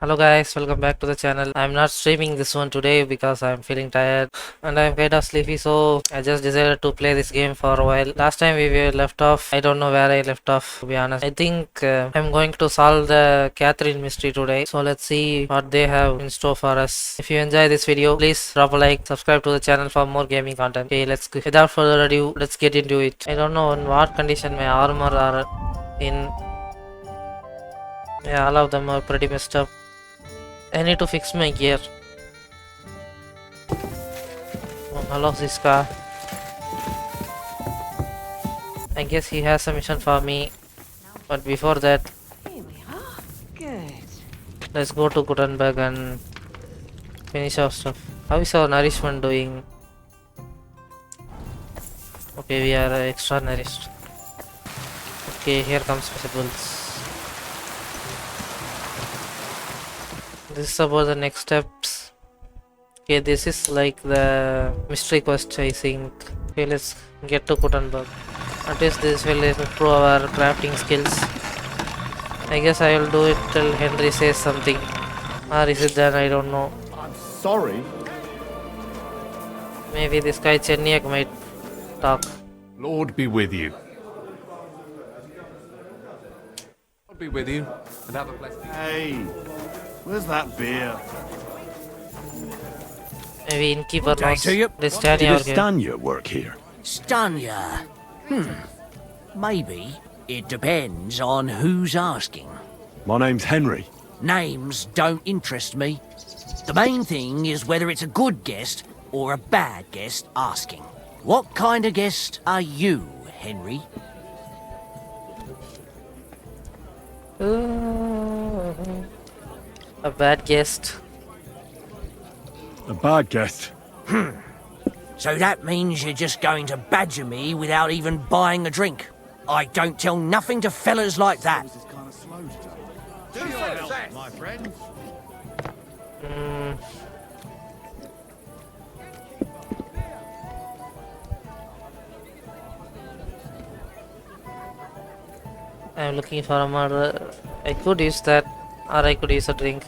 Hello guys, welcome back to the channel. I'm not streaming this one today because I'm feeling tired and I'm kind of sleepy, so I just decided to play this game for a while. Last time we were left off, I don't know where I left off to be honest. I think I'm going to solve the KATHERINE mystery today, so let's see what they have in store for us. If you enjoy this video, please drop a like, subscribe to the channel for more gaming content. Okay, let's go. Without further ado, let's get into it. I don't know in what condition my armor are in. Yeah, all of them are pretty messed up. I need to fix my gear. Oh, hello, Ziska. I guess he has a mission for me. But before that, Here we are. Good. let's go to Gutenberg and finish our stuff. How is our nourishment doing? Okay, we are extra nourished. Okay, here comes vegetables. This is about the next steps. Okay, this is like the mystery quest, I think. Okay, let's get to Gutenberg. At least this will improve our crafting skills. I guess I will do it till Henry says something. Or is it done? I don't know. I'm sorry. Maybe this guy Cheniak might talk. Lord be with you. Lord be with you, and have a blessed day. Hey, where's that beer? Maybe innkeeper Day knows. to you. This Did Cheniak a here. Stanya work here? Stun ya? Maybe. It depends on who's asking. My name's Henry. Names don't interest me. The main thing is whether it's a good guest or a bad guest asking. What kind of guest are you, Henry? A bad guest. A bad guest. So that means you're just going to badger me without even buying a drink. I don't tell nothing to fellas like that. My friend. I'm looking for a murder. I could use that, or I could use a drink.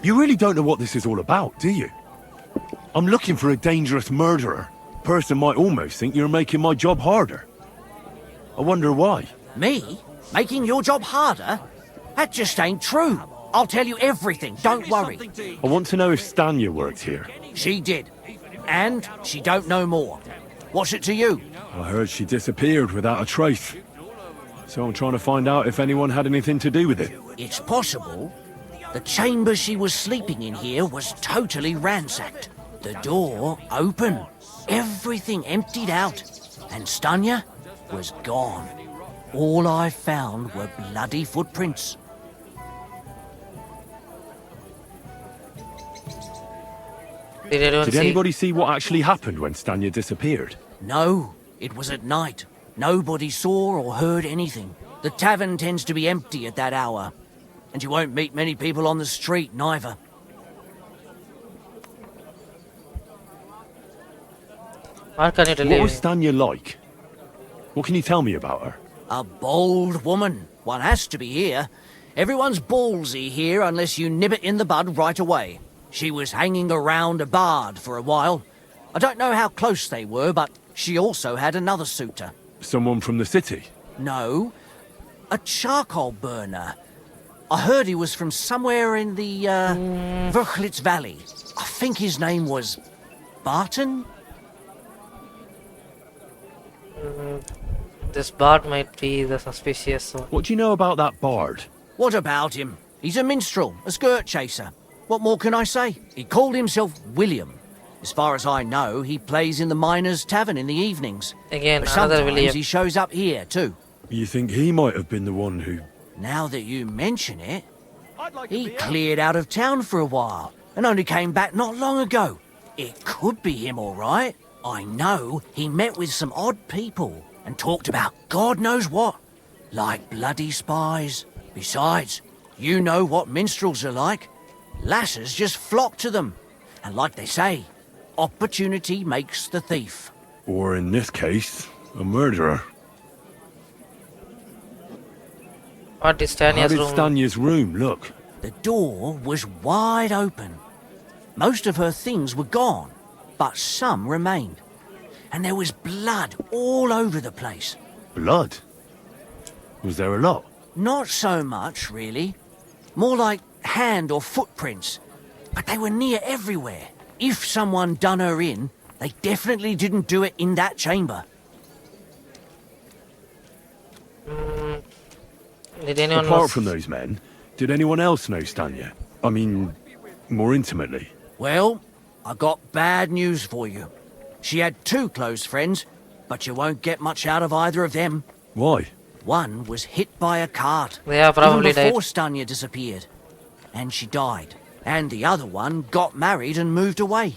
You really don't know what this is all about, do you? I'm looking for a dangerous murderer. Person might almost think you're making my job harder. I wonder why. Me? Making your job harder? That just ain't true. I'll tell you everything, don't worry. I want to know if Stanya works here. She did. And she don't know more. What's it to you? I heard she disappeared without a trace. So I'm trying to find out if anyone had anything to do with it. It's possible. The chamber she was sleeping in here was totally ransacked. The door open. Everything emptied out. And Stanya was gone. All I found were bloody footprints. Did anyone Did see? anybody see what actually happened when Stanya disappeared? No, it was at night. Nobody saw or heard anything. The tavern tends to be empty at that hour. And you won't meet many people on the street, neither. What can you tell What me? was Stanya like? What can you tell me about her? A bold woman. One has to be here. Everyone's ballsy here unless you nib it in the bud right away. She was hanging around a bard for a while. I don't know how close they were, but she also had another suitor. Someone from the city? No, a charcoal burner. I heard he was from somewhere in the, Verchlitz Valley. I think his name was Barton? This bard might be the suspicious one. What do you know about that bard? What about him? He's a minstrel, a skirt chaser. What more can I say? He called himself William. As far as I know, he plays in the Miners' Tavern in the evenings. Again, But another sometimes William. he shows up here, too. You think he might have been the one who... Now that you mention it, he cleared out of town for a while and only came back not long ago. It could be him, all right. I know he met with some odd people and talked about God knows what, like bloody spies. Besides, you know what minstrels are like. Lasses just flock to them. And like they say, opportunity makes the thief. Or in this case, a murderer. What is How Tanya's did room? Stanya's room look? The door was wide open. Most of her things were gone, but some remained. And there was blood all over the place. Blood? Was there a lot? Not so much, really. More like hand or footprints. But they were near everywhere. If someone done her in, they definitely didn't do it in that chamber. Did anyone Apart was... from those men, did anyone else know Stanya? I mean, more intimately. Well, I got bad news for you. She had 2 close friends, but you won't get much out of either of them. Why? One was hit by a cart. They have probably even before died. Stanya disappeared. And she died. And the other one got married and moved away.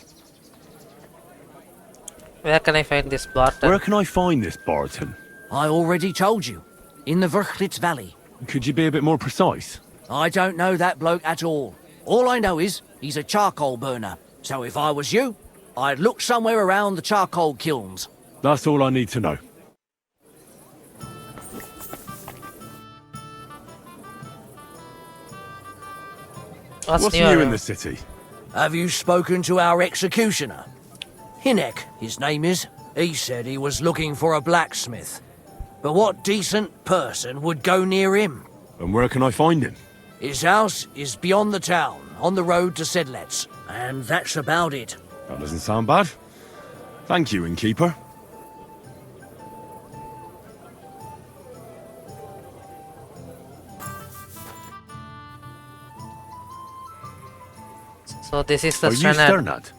Where can I find this Barton? Where can I find this Barton? I already told you. In the Verchlitz Valley. Could you be a bit more precise? I don't know that bloke at all. All I know is he's a charcoal burner. So if I was you, I'd look somewhere around the charcoal kilns. That's all I need to know. What's new in the city? Have you spoken to our executioner? Hinek, his name is. He said he was looking for a blacksmith. But what decent person would go near him? And where can I find him? His house is beyond the town, on the road to Sedlets. And that's about it. That doesn't sound bad. Thank you, innkeeper. So this is the Are you Stannard. Sternad?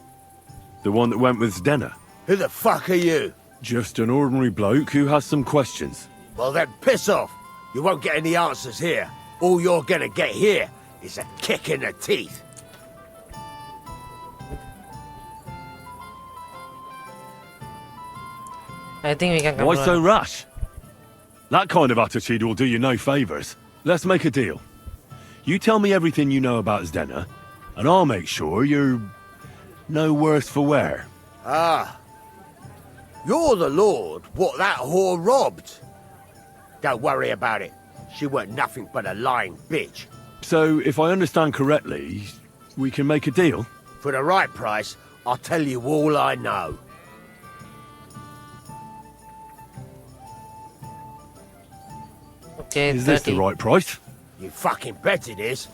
The one that went with Zdenna? Who the fuck are you? Just an ordinary bloke who has some questions. Well then, piss off. You won't get any answers here. All you're gonna get here is a kick in the teeth. I think we can come Why to so an- rash? That kind of attitude will do you no favours. Let's make a deal. You tell me everything you know about Zdenna, and I'll make sure you're no worse for wear. Ah. You're the lord what that whore robbed. Don't worry about it. She weren't nothing but a lying bitch. So, if I understand correctly, we can make a deal? For the right price, I'll tell you all I know. Okay, Is this the 30. right price? You fucking bet it is.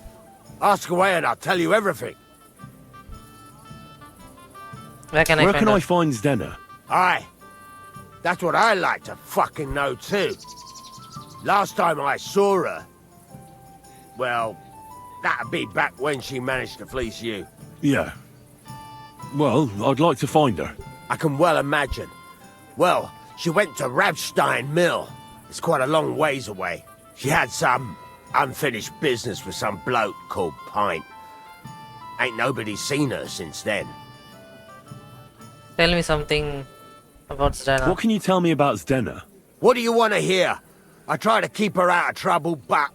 Ask away and I'll tell you everything. Where can I Where find can I her? find Zdenna? Aye. That's what I like to fucking know too. Last time I saw her... Well, that'd be back when she managed to fleece you. Yeah. Well, I'd like to find her. I can well imagine. Well, she went to Rabstein Mill. It's quite a long ways away. She had some unfinished business with some bloke called Pint. Ain't nobody seen her since then. Tell me something about Stannard. What can you tell me about Zdenna? What do you want to hear? I try to keep her out of trouble, but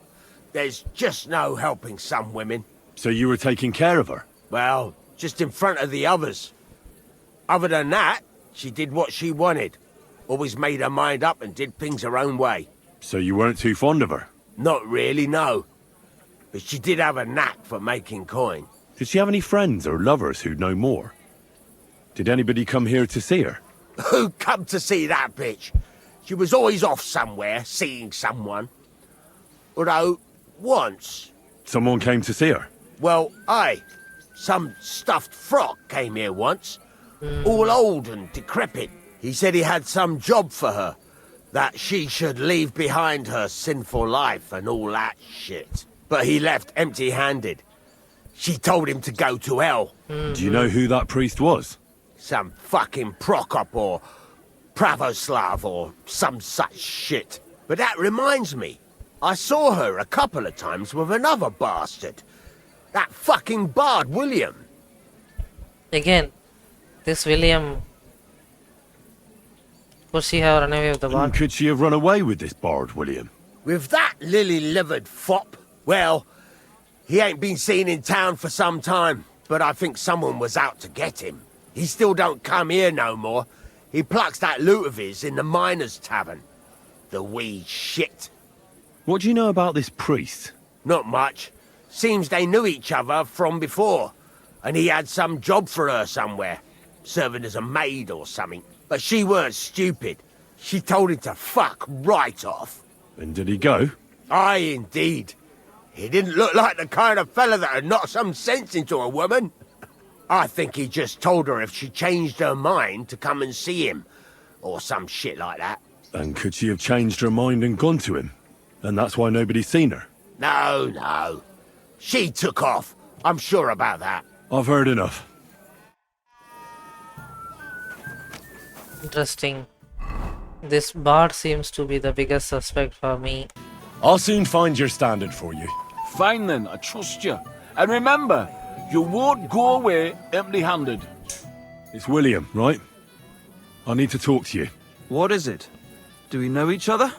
there's just no helping some women. So you were taking care of her? Well, just in front of the others. Other than that, she did what she wanted. Always made her mind up and did things her own way. So you weren't too fond of her? Not really, no. But she did have a knack for making coin. Did she have any friends or lovers who'd know more? Did anybody come here to see her? Who come to see that bitch? She was always off somewhere, seeing someone. Although, once... Someone came to see her? Well, aye. Some stuffed frock came here once. All old and decrepit. He said he had some job for her. That she should leave behind her sinful life and all that shit. But he left empty-handed. She told him to go to hell. Do you know who that priest was? Some fucking Prokop or Pravoslav or some such shit. But that reminds me. I saw her a couple of times with another bastard. That fucking bard, William. Again, this William. Could she have run away with the And bard? could she have run away with this bard, William? With that lily-livered fop, well, he ain't been seen in town for some time, but I think someone was out to get him. He still don't come here no more. He plucks that loot of his in the miners' tavern. The wee shit. What do you know about this priest? Not much. Seems they knew each other from before, and he had some job for her somewhere, serving as a maid or something. But she weren't stupid. She told him to fuck right off. And did he go? Aye, indeed. He didn't look like the kind of fella that would knock some sense into a woman. I think he just told her if she changed her mind to come and see him, or some shit like that. And could she have changed her mind and gone to him? And that's why nobody's seen her? No. She took off. I'm sure about that. I've heard enough. Interesting. This bard seems to be the biggest suspect for me. I'll soon find your standard for you. Fine then, I trust you. And remember, you won't go away empty-handed. It's William, right? I need to talk to you. What is it? Do we know each other?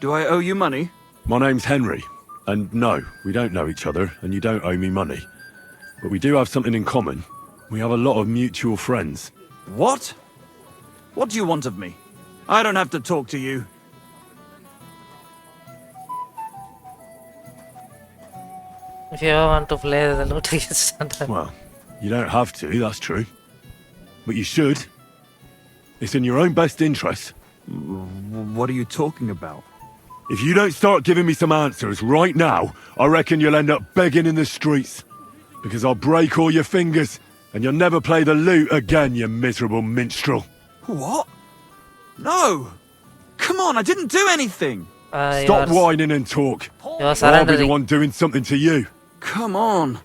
Do I owe you money? My name's Henry. And no, we don't know each other, and you don't owe me money. But we do have something in common. We have a lot of mutual friends. What? What do you want of me? I don't have to talk to you. If you ever want to play the looting standard. Well, you don't have to, that's true. But you should. It's in your own best interest. What are you talking about? If you don't start giving me some answers right now, I reckon you'll end up begging in the streets. Because I'll break all your fingers, and you'll never play the lute again, you miserable minstrel. What? No! Come on, I didn't do anything! Stop whining and talk. You're Or I'll be the surrendering. one doing something to you. Come on!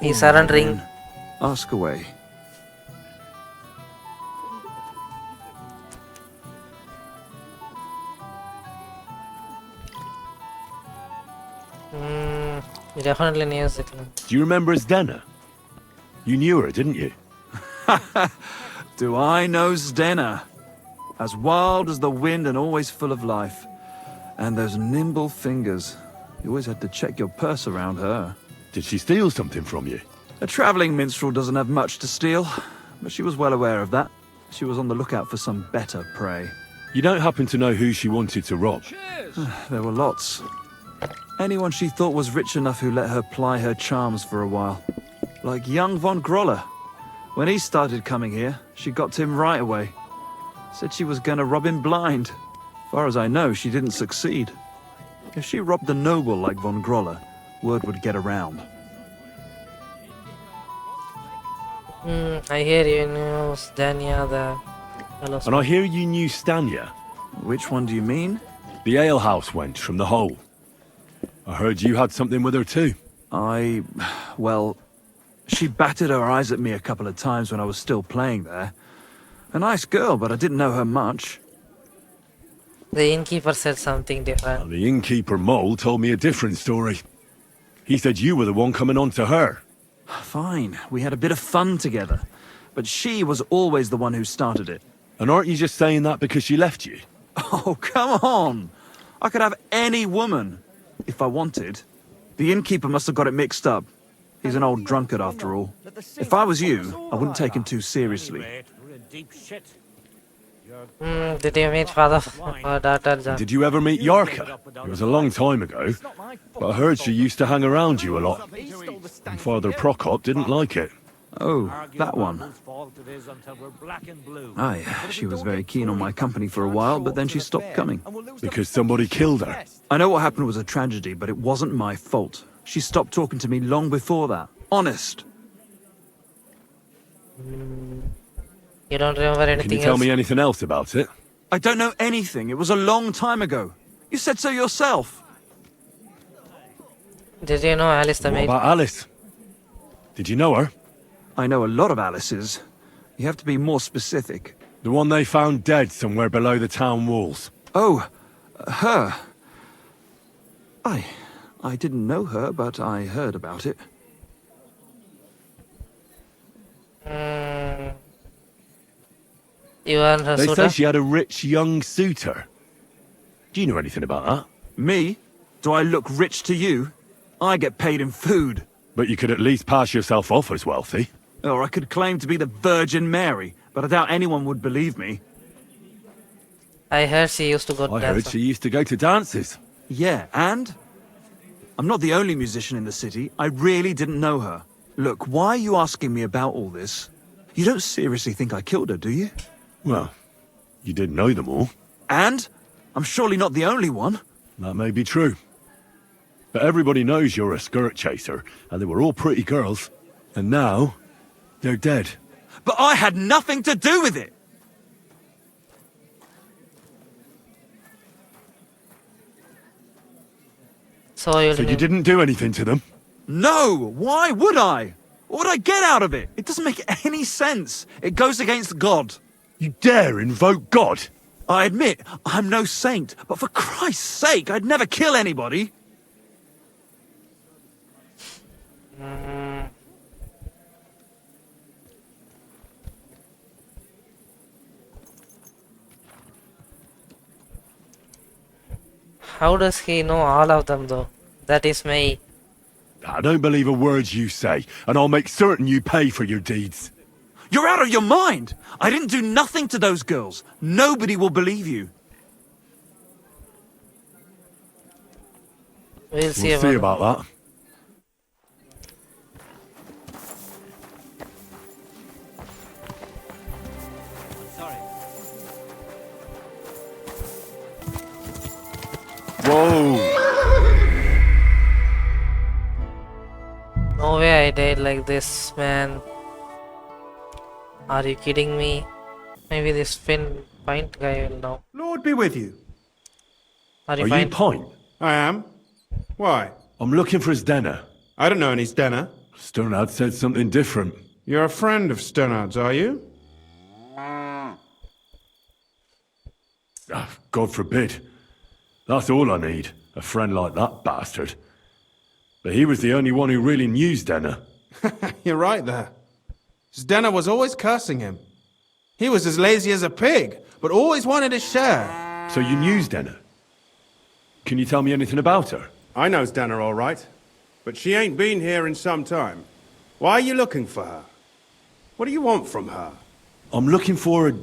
He's surrendering. Ask away. He definitely knows it. Do you remember Zdena? You knew her, didn't you? Do I know Zdena? As wild as the wind and always full of life. And those nimble fingers. You always had to check your purse around her. Did she steal something from you? A travelling minstrel doesn't have much to steal, but she was well aware of that. She was on the lookout for some better prey. You don't happen to know who she wanted to rob? There were lots. Anyone she thought was rich enough who let her ply her charms for a while. Like young von Groller. When he started coming here, she got to him right away. Said she was gonna rob him blind. Far as I know, she didn't succeed. If she robbed a noble like von Groller, word would get around. I hear you know Stania the fellow. And I hear you knew Stanya, Which one do you mean? the alehouse wench from the hole. I heard you had something with her too. Well, she batted her eyes at me a couple of times when I was still playing there. A nice girl, but I didn't know her much. The innkeeper said something different. The innkeeper Mole told me a different story. He said you were the one coming on to her. Fine, we had a bit of fun together. But she was always the one who started it. And aren't you just saying that because she left you? Oh, come on! I could have any woman, if I wanted. The innkeeper must have got it mixed up. He's an old drunkard after all. If I was you, I wouldn't take him too seriously. Did you meet father or daughter John? Did you ever meet Yarka? It was a long time ago, but I heard she used to hang around you a lot. And Father Prokop didn't like it. Oh, that one. Aye, she was very keen on my company for a while, but then she stopped coming. Because somebody killed her. I know what happened was a tragedy, but it wasn't my fault. She stopped talking to me long before that. Honest. You don't remember anything Can you tell else? me anything else about it? I don't know anything. It was a long time ago. You said so yourself. Did you know Alice the What maid? about Alice? Did you know her? I know a lot of Alice's. You have to be more specific. The one they found dead somewhere below the town walls. Oh, her. I didn't know her, but I heard about it. You and her They suitor? say she had a rich young suitor. Do you know anything about that? Me? Do I look rich to you? I get paid in food. But you could at least pass yourself off as wealthy. Or I could claim to be the Virgin Mary, but I doubt anyone would believe me. I heard she used to go to I heard dance. she used to go to dances. Yeah, and? I'm not the only musician in the city. I really didn't know her. Look, why are you asking me about all this? You don't seriously think I killed her, do you? Well, you did know them all. And? I'm surely not the only one. That may be true. But everybody knows you're a skirt chaser, and they were all pretty girls. And now, they're dead. But I had nothing to do with it! So you So you didn't. didn't do anything to them? No! Why would I? What would I get out of it? It doesn't make any sense. It goes against God. You dare invoke God? I admit, I'm no saint, but for Christ's sake, I'd never kill anybody. How does he know all of them though? That is my. I don't believe a word you say, and I'll make certain you pay for your deeds. You're out of your mind! I didn't do nothing to those girls. Nobody will believe you. We'll see We'll see about that. Whoa! No way I died like this, man. Are you kidding me? Maybe this pint guy will know. Lord be with you. Are you Are you fine? Pint? I am. Why? I'm looking for his dinner. I don't know any Stenner. Sternad said something different. You're a friend of Sternard's, are you? Ah, God forbid. That's all I need. A friend like that bastard. But he was the only one who really knew Stenner. You're right there. Stenner was always cursing him. He was as lazy as a pig, but always wanted his share. So you knew Stenner? Can you tell me anything about her? I know Stenner all right, but she ain't been here in some time. Why are you looking for her? What do you want from her? I'm looking for a...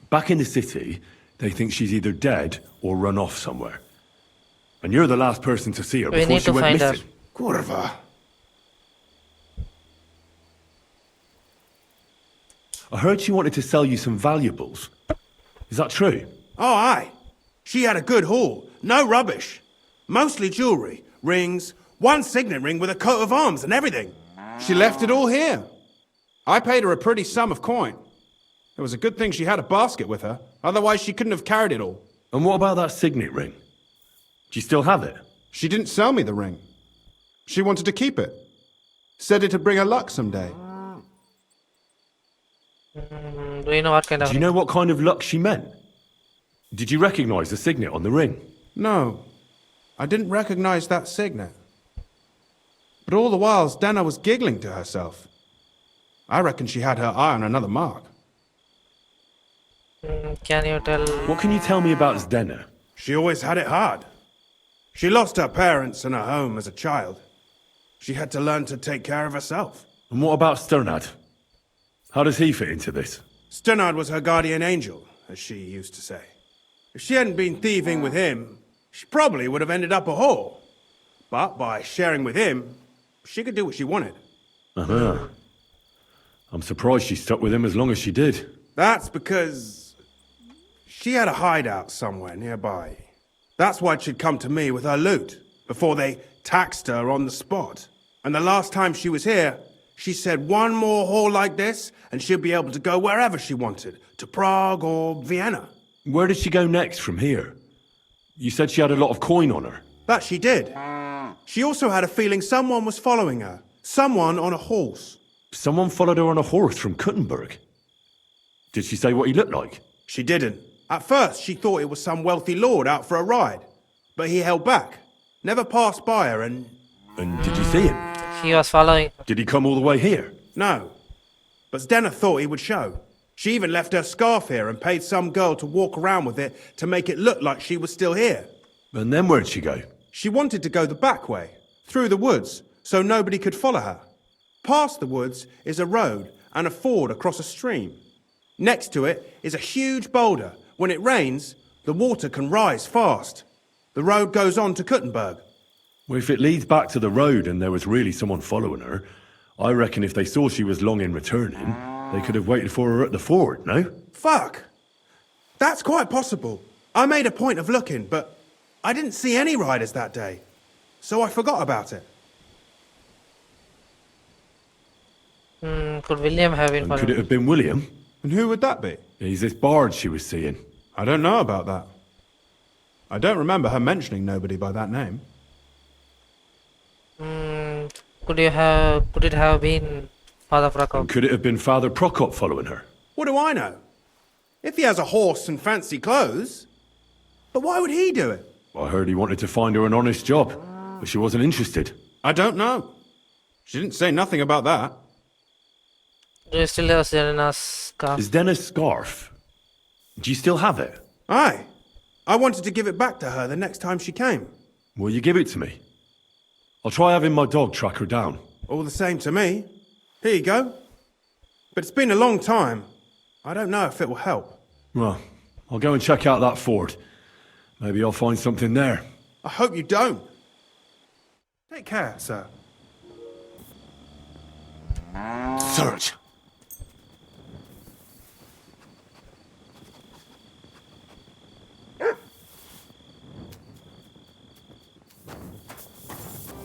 Back in the city, they think she's either dead or run off somewhere. And you're the last person to see her We before need she to went find her. missing. Kurva. I heard she wanted to sell you some valuables. Is that true? Oh, aye. She had a good haul. No rubbish. Mostly jewellery, rings, one signet ring with a coat of arms and everything. She left it all here. I paid her a pretty sum of coin. It was a good thing she had a basket with her, otherwise she couldn't have carried it all. And what about that signet ring? Do you still have it? She didn't sell me the ring. She wanted to keep it. Said it'd bring her luck someday. Do you know what kind of? Do you know what kind of luck she meant? Did you recognize the signet on the ring? No, I didn't recognize that signet. But all the while, Dana was giggling to herself. I reckon she had her eye on another mark. Can you tell? What can you tell me about Zdena? She always had it hard. She lost her parents and her home as a child. She had to learn to take care of herself. And what about Sternad? How does he fit into this? Sternard was her guardian angel, as she used to say. If she hadn't been thieving with him, she probably would have ended up a whore. But by sharing with him, she could do what she wanted. Uh-huh. I'm surprised she stuck with him as long as she did. That's because she had a hideout somewhere nearby. That's why she'd come to me with her loot, before they taxed her on the spot. And the last time she was here, she said one more haul like this, and she'd be able to go wherever she wanted, to Prague or Vienna. Where did she go next from here? You said she had a lot of coin on her. That she did. She also had a feeling someone was following her. Someone on a horse. Someone followed her on a horse from Kuttenberg. Did she say what he looked like? She didn't. At first, she thought it was some wealthy lord out for a ride. But he held back. Never passed by her and... And did you see him? He was following. Did he come all the way here? No. But Zdena thought he would show. She even left her scarf here and paid some girl to walk around with it to make it look like she was still here. And then where'd she go? She wanted to go the back way, through the woods, so nobody could follow her. Past the woods is a road and a ford across a stream. Next to it is a huge boulder. When it rains, the water can rise fast. The road goes on to Kuttenberg. Well, if it leads back to the road and there was really someone following her, I reckon if they saw she was long in returning, they could have waited for her at the ford, no? Fuck! That's quite possible. I made a point of looking, but I didn't see any riders that day. So I forgot about it. Could William have been And could it following? have been William? And who would that be? He's this bard she was seeing. I don't know about that. I don't remember her mentioning nobody by that name. Could it have been Father Prokop? And could it have been Father Prokop following her? What do I know? If he has a horse and fancy clothes. But why would he do it? I heard he wanted to find her an honest job, but she wasn't interested. I don't know. She didn't say nothing about that. Do you still have Serena's scarf? Is Denna's scarf? Do you still have it? Aye. I wanted to give it back to her the next time she came. Will you give it to me? I'll try having my dog track her down. All the same to me. Here you go. But it's been a long time. I don't know if it will help. Well, I'll go and check out that ford. Maybe I'll find something there. I hope you don't. Take care, sir. Search.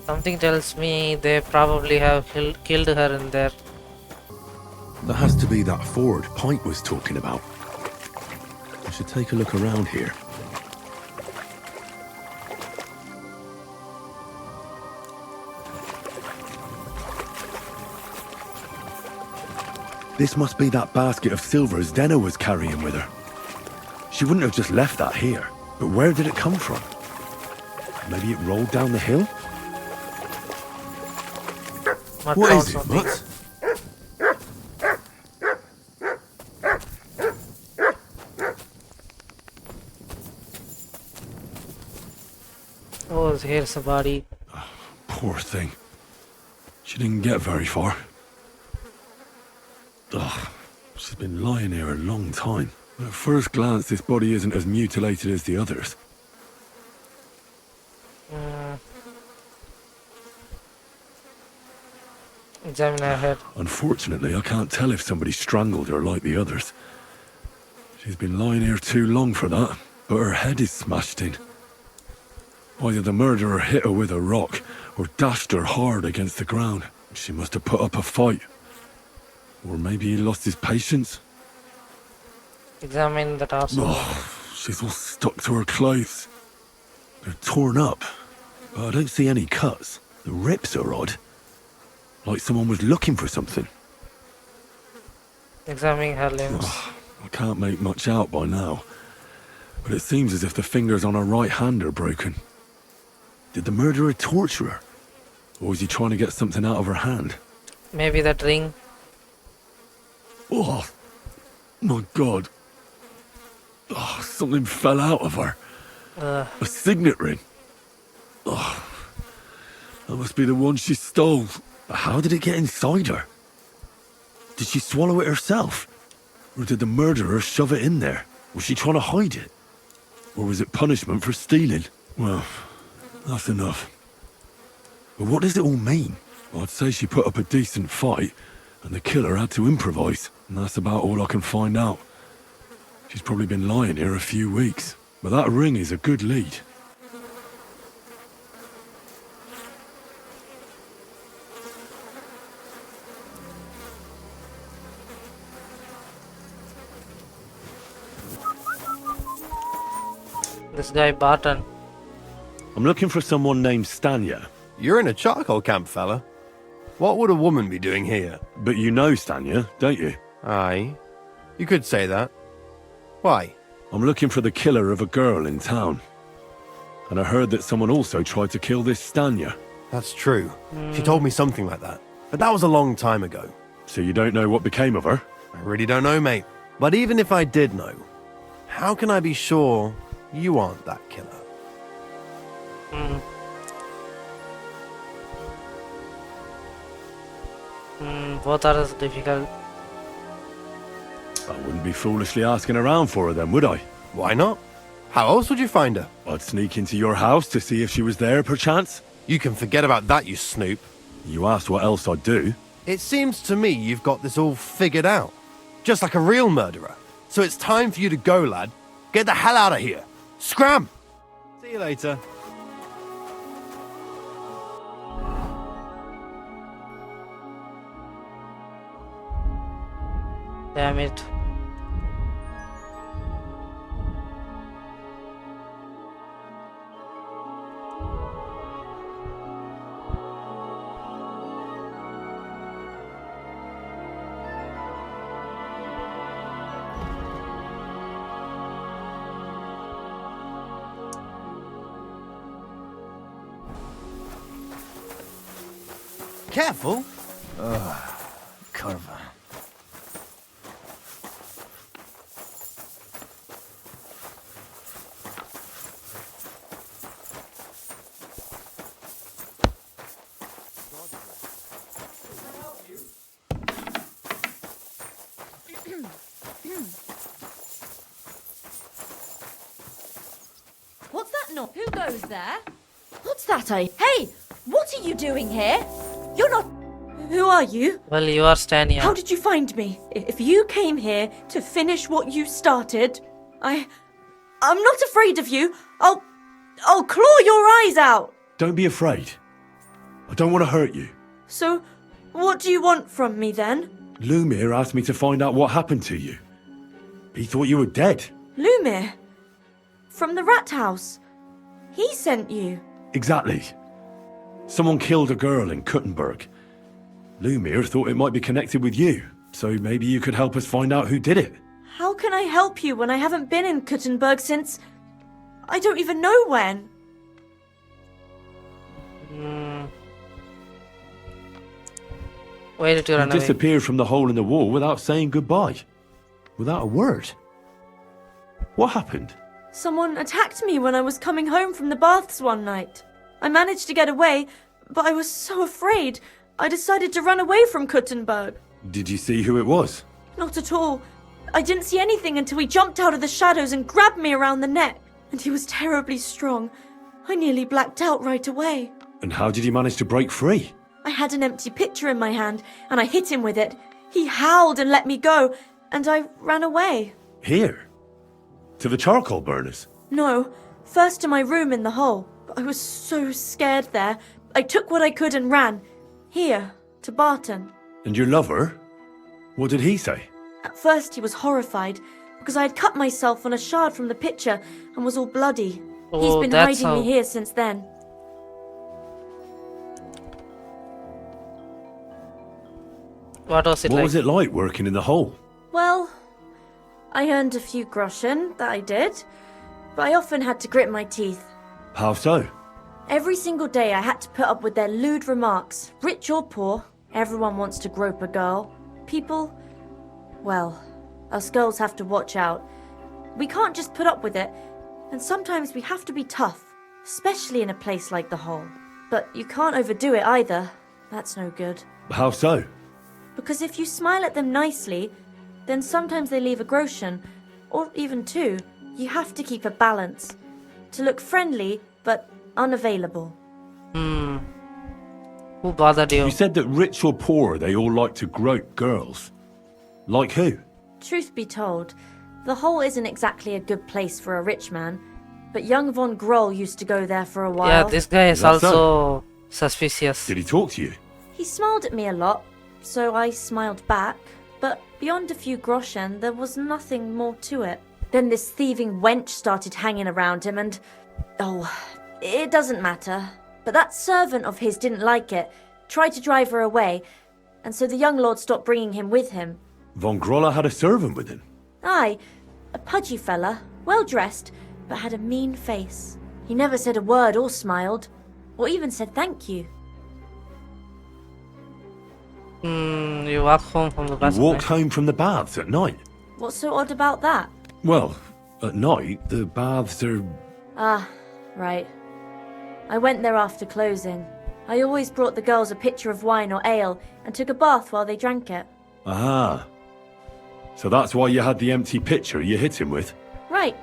Something tells me they probably have killed her in there. That has to be that ford Pint was talking about. I should take a look around here. This must be that basket of silvers Denna was carrying with her. She wouldn't have just left that here. But where did it come from? Maybe it rolled down the hill? What is it, Mutt? Oh, here's a body. Poor thing. She didn't get very far. Ugh, she's been lying here a long time. At first glance, this body isn't as mutilated as the others. Examine her head. Unfortunately, I can't tell if somebody strangled her like the others. She's been lying here too long for that, but her head is smashed in. Either the murderer hit her with a rock, or dashed her hard against the ground. She must have put up a fight. Or maybe he lost his patience. Examine the torso. Oh, she's all stuck to her clothes. They're torn up, but I don't see any cuts. The rips are odd. Like someone was looking for something. Examining her limbs. Oh, I can't make much out by now, but it seems as if the fingers on her right hand are broken. Did the murderer torture her? Or was he trying to get something out of her hand? Maybe that ring. Oh, my God. Oh, something fell out of her. A signet ring. Oh, that must be the one she stole. But how did it get inside her? Did she swallow it herself? Or did the murderer shove it in there? Was she trying to hide it? Or was it punishment for stealing? Well, that's enough. But what does it all mean? I'd say she put up a decent fight, and the killer had to improvise. And that's about all I can find out. She's probably been lying here a few weeks. But that ring is a good lead. This guy Barton. I'm looking for someone named Stanya. You're in a charcoal camp, fella. What would a woman be doing here? But you know Stanya, don't you? Aye. You could say that. Why? I'm looking for the killer of a girl in town. And I heard that someone also tried to kill this Stanya. That's true. She told me something like that. But that was a long time ago. So you don't know what became of her? I really don't know, mate. But even if I did know, how can I be sure you aren't that killer? Both are difficult. I wouldn't be foolishly asking around for her then, would I? Why not? How else would you find her? I'd sneak into your house to see if she was there, perchance. You can forget about that, you snoop. You asked what else I'd do. It seems to me you've got this all figured out. Just like a real murderer. So it's time for you to go, lad. Get the hell out of here. Scram! See you later. Damn it. Careful. Curva. What's that noise? Who goes there? What's that, Hey! What are you doing here? You're not... Who are you? Well, you are Stania. How did you find me? If you came here to finish what you started, I'm not afraid of you. I'll claw your eyes out. Don't be afraid. I don't want to hurt you. So, what do you want from me then? Lumir asked me to find out what happened to you. He thought you were dead. Lumir? From the rat house? He sent you? Exactly. Someone killed a girl in Kuttenberg. Lumir thought it might be connected with you, so maybe you could help us find out who did it. How can I help you when I haven't been in Kuttenberg since... I don't even know when. Why did you You run away? disappeared from the hole in the wall without saying goodbye. Without a word. What happened? Someone attacked me when I was coming home from the baths one night. I managed to get away, but I was so afraid, I decided to run away from Kuttenberg. Did you see who it was? Not at all. I didn't see anything until he jumped out of the shadows and grabbed me around the neck. And he was terribly strong. I nearly blacked out right away. And how did you manage to break free? I had an empty pitcher in my hand, and I hit him with it. He howled and let me go, and I ran away. Here? To the charcoal burners? No, first to my room in the hole. But I was so scared there. I took what I could and ran. Here, to Barton. And your lover? What did he say? At first he was horrified, because I had cut myself on a shard from the pitcher and was all bloody. Oh, He's been that's hiding how- me here since then. What was it What like? was it like working in the hole? Well, I earned a few groschen, that I did. But I often had to grit my teeth. How so? Every single day I had to put up with their lewd remarks. Rich or poor, everyone wants to grope a girl. People, well, us girls have to watch out. We can't just put up with it, and sometimes we have to be tough, especially in a place like the hole. But you can't overdo it either. That's no good. How so? Because if you smile at them nicely, then sometimes they leave a groschen, or even two. You have to keep a balance. To look friendly, but unavailable. Who bothered you? You said that rich or poor, they all like to grope girls. Like who? Truth be told, the hole isn't exactly a good place for a rich man, but young von Groll used to go there for a while. Yeah, this guy is Is that also suspicious. Did he talk to you? He smiled at me a lot, so I smiled back, but beyond a few groschen, there was nothing more to it. Then this thieving wench started hanging around him and... oh, it doesn't matter. But that servant of his didn't like it, tried to drive her away, and so the young lord stopped bringing him with him. Von Grolla had a servant with him. Aye, a pudgy fella, well dressed, but had a mean face. He never said a word or smiled, or even said thank you. You walk home from the You bath. walked home from the baths at night. What's so odd about that? Well, at night, the baths are... Ah, right. I went there after closing. I always brought the girls a pitcher of wine or ale and took a bath while they drank it. Ah. So that's why you had the empty pitcher you hit him with? Right.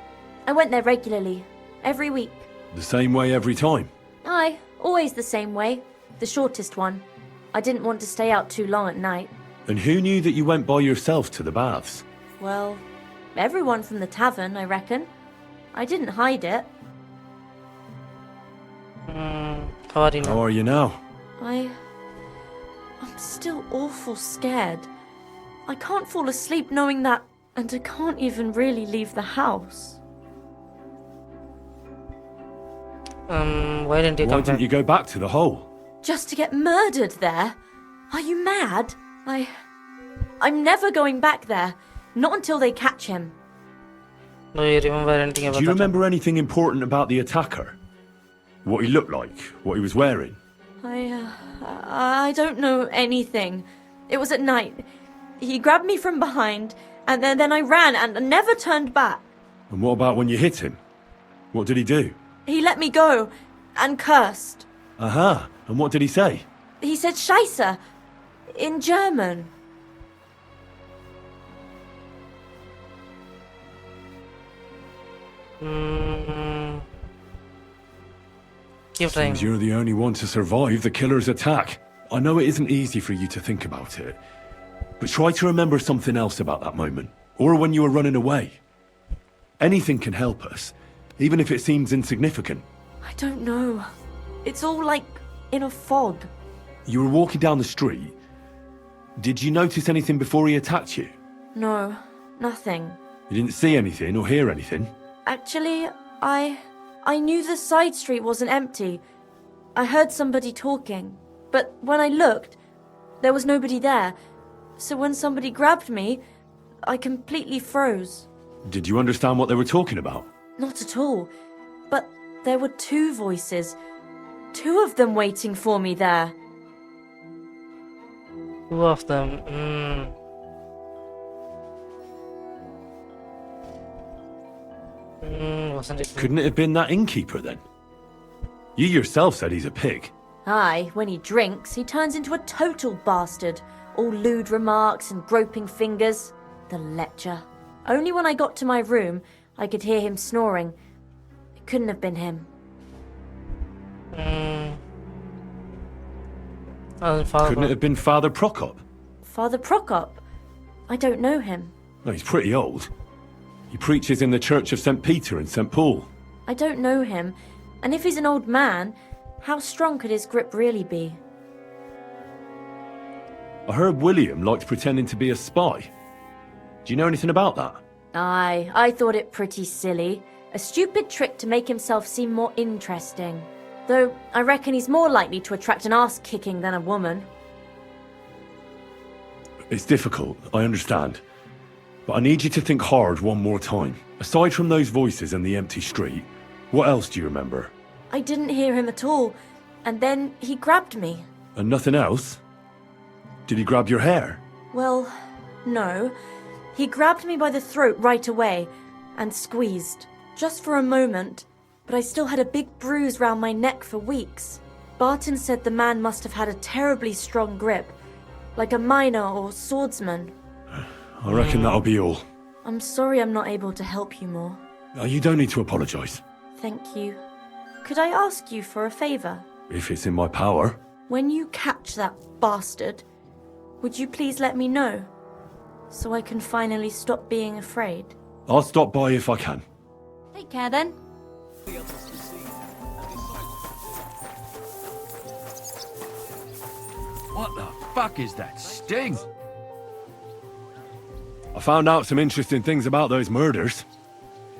I went there regularly. Every week. The same way every time? Aye, Always the same way. The shortest one. I didn't want to stay out too long at night. And who knew that you went by yourself to the baths? Well, everyone from the tavern, I reckon. I didn't hide it. How are you now? How are you now? I'm still awful scared. I can't fall asleep knowing that, and I can't even really leave the house. Why didn't you Why come didn't back? you go back to the hole? Just to get murdered there? Are you mad? I'm never going back there. Not until they catch him. Do you remember anything about Do you that? remember anything important about the attacker? What he looked like? What he was wearing? I don't know anything. It was at night. He grabbed me from behind, and then I ran and never turned back. And what about when you hit him? What did he do? He let me go, and cursed. Aha, and what did he say? He said Scheiße, in German. Keep trying. Seems you're the only one to survive the killer's attack. I know it isn't easy for you to think about it, but try to remember something else about that moment, or when you were running away. Anything can help us, even if it seems insignificant. I don't know. It's all like in a fog. You were walking down the street. Did you notice anything before he attacked you? No, nothing. You didn't see anything or hear anything? Actually, I knew the side street wasn't empty. I heard somebody talking, but when I looked, there was nobody there. So when somebody grabbed me, I completely froze. Did you understand what they were talking about? Not at all. But there were two voices. Two of them waiting for me there. Two of them. Wasn't it? Couldn't it have been that innkeeper then? You yourself said he's a pig. Aye, when he drinks, he turns into a total bastard. All lewd remarks and groping fingers. The lecher. Only when I got to my room, I could hear him snoring. It couldn't have been him. Couldn't it have been Father Prokop? Father Prokop? I don't know him. No, he's pretty old. He preaches in the Church of St. Peter and St. Paul. I don't know him. And if he's an old man, how strong could his grip really be? I heard William liked pretending to be a spy. Do you know anything about that? Aye, I thought it pretty silly. A stupid trick to make himself seem more interesting. Though, I reckon he's more likely to attract an ass-kicking than a woman. It's difficult, I understand. But I need you to think hard one more time. Aside from those voices and the empty street, what else do you remember? I didn't hear him at all. And then he grabbed me. And nothing else? Did he grab your hair? Well, no. He grabbed me by the throat right away and squeezed. Just for a moment. But I still had a big bruise round my neck for weeks. Barton said the man must have had a terribly strong grip. Like a miner or swordsman. I reckon that'll be all. I'm sorry I'm not able to help you more. You don't need to apologise. Thank you. Could I ask you for a favour? If it's in my power. When you catch that bastard, would you please let me know? So I can finally stop being afraid. I'll stop by if I can. Take care then. What the fuck is that sting? I found out some interesting things about those murders.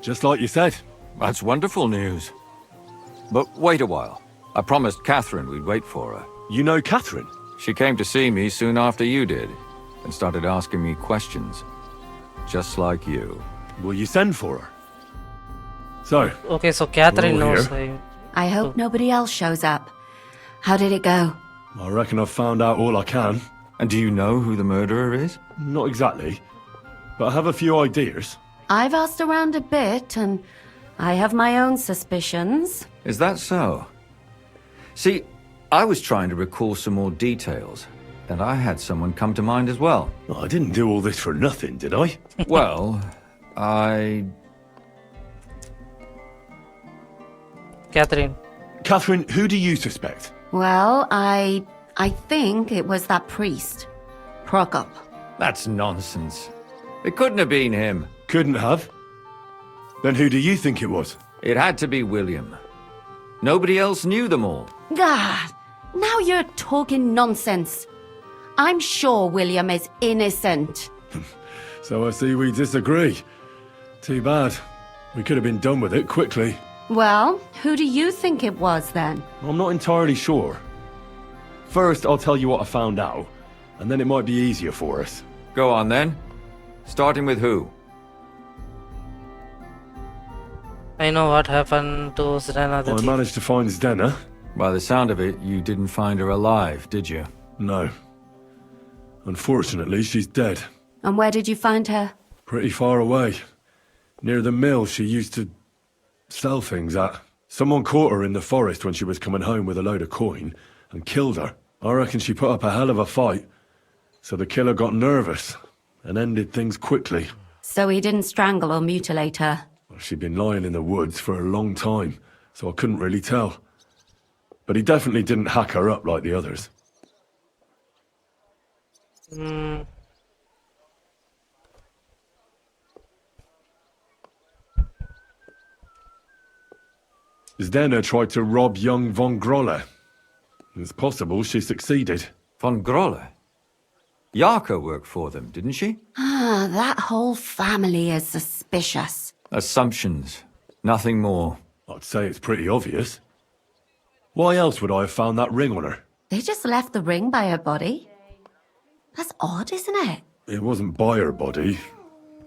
Just like you said. That's wonderful news. But wait a while. I promised Catherine we'd wait for her. You know Catherine? She came to see me soon after you did, and started asking me questions. Just like you. Will you send for her? So, Okay, so Catherine we're all knows. here. I hope nobody else shows up. How did it go? I reckon I've found out all I can. And do you know who the murderer is? Not exactly, but I have a few ideas. I've asked around a bit, and I have my own suspicions. Is that so? See, I was trying to recall some more details, and I had someone come to mind as well. I didn't do all this for nothing, did I? Well, Catherine. Catherine, who do you suspect? Well, I think it was that priest, Prokop. That's nonsense. It couldn't have been him. Couldn't have? Then who do you think it was? It had to be William. Nobody else knew them all. Ah, now you're talking nonsense. I'm sure William is innocent. So I see we disagree. Too bad. We could have been done with it quickly. Well, who do you think it was then? I'm not entirely sure. First, I'll tell you what I found out, and then it might be easier for us. Go on then. Starting with who? I know what happened to Serena. I managed to find Zdena. By the sound of it, you didn't find her alive, did you? No. Unfortunately, she's dead. And where did you find her? Pretty far away. Near the mill she used to sell things at. Someone caught her in the forest when she was coming home with a load of coin and killed her. I reckon she put up a hell of a fight. So the killer got nervous and ended things quickly. So he didn't strangle or mutilate her? She'd been lying in the woods for a long time, so I couldn't really tell. But he definitely didn't hack her up like the others. Zdena tried to rob young von Grolle. It's possible she succeeded. Von Grolle? Yarka worked for them, didn't she? Ah, that whole family is suspicious. Assumptions. Nothing more. I'd say it's pretty obvious. Why else would I have found that ring on her? They just left the ring by her body? That's odd, isn't it? It wasn't by her body.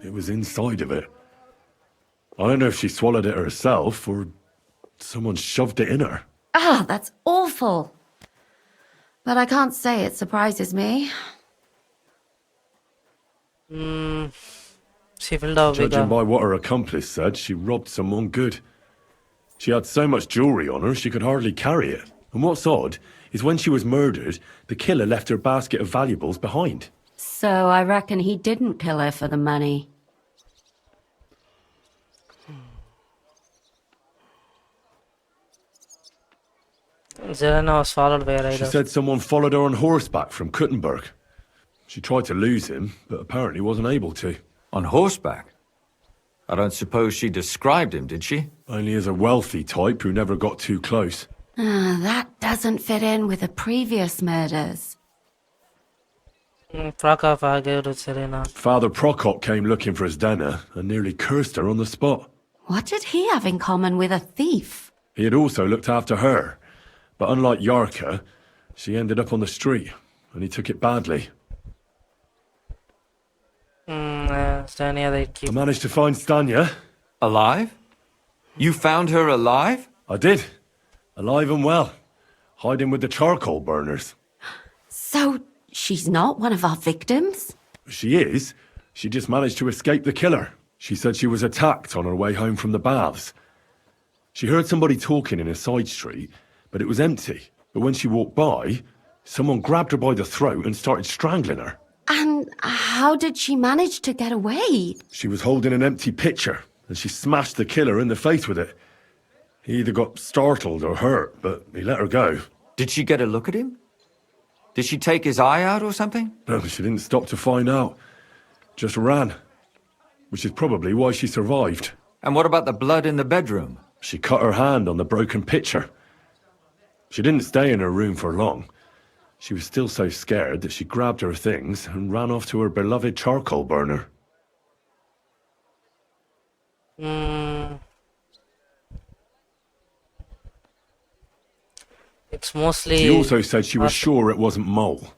It was inside of it. I don't know if she swallowed it herself or someone shoved it in her. Ah, that's awful. But I can't say it surprises me. She filled out Judging by what her accomplice said, she robbed someone good. She had so much jewellery on her, she could hardly carry it. And what's odd is when she was murdered, the killer left her basket of valuables behind. So I reckon he didn't kill her for the money. Serena was followed by a She rider. said someone followed her on horseback from Kuttenberg. She tried to lose him, but apparently wasn't able to. On horseback? I don't suppose she described him, did she? Only as a wealthy type who never got too close. Ah, that doesn't fit in with the previous murders. Prokop argued with Serena. Father Prokop came looking for Zdena and nearly cursed her on the spot. What did he have in common with a thief? He had also looked after her, but unlike Yarka, she ended up on the street, and he took it badly. Stania, they keep. I managed to find Stanya. Alive? You found her alive? I did. Alive and well. Hiding with the charcoal burners. So she's not one of our victims? She is. She just managed to escape the killer. She said she was attacked on her way home from the baths. She heard somebody talking in a side street, but it was empty. But when she walked by, someone grabbed her by the throat and started strangling her. And how did she manage to get away? She was holding an empty pitcher, and she smashed the killer in the face with it. He either got startled or hurt, but he let her go. Did she get a look at him? Did she take his eye out or something? No, she didn't stop to find out. Just ran. Which is probably why she survived. And what about the blood in the bedroom? She cut her hand on the broken pitcher. She didn't stay in her room for long. She was still so scared that she grabbed her things and ran off to her beloved charcoal burner. It's mostly. She also said she was sure it wasn't Mole.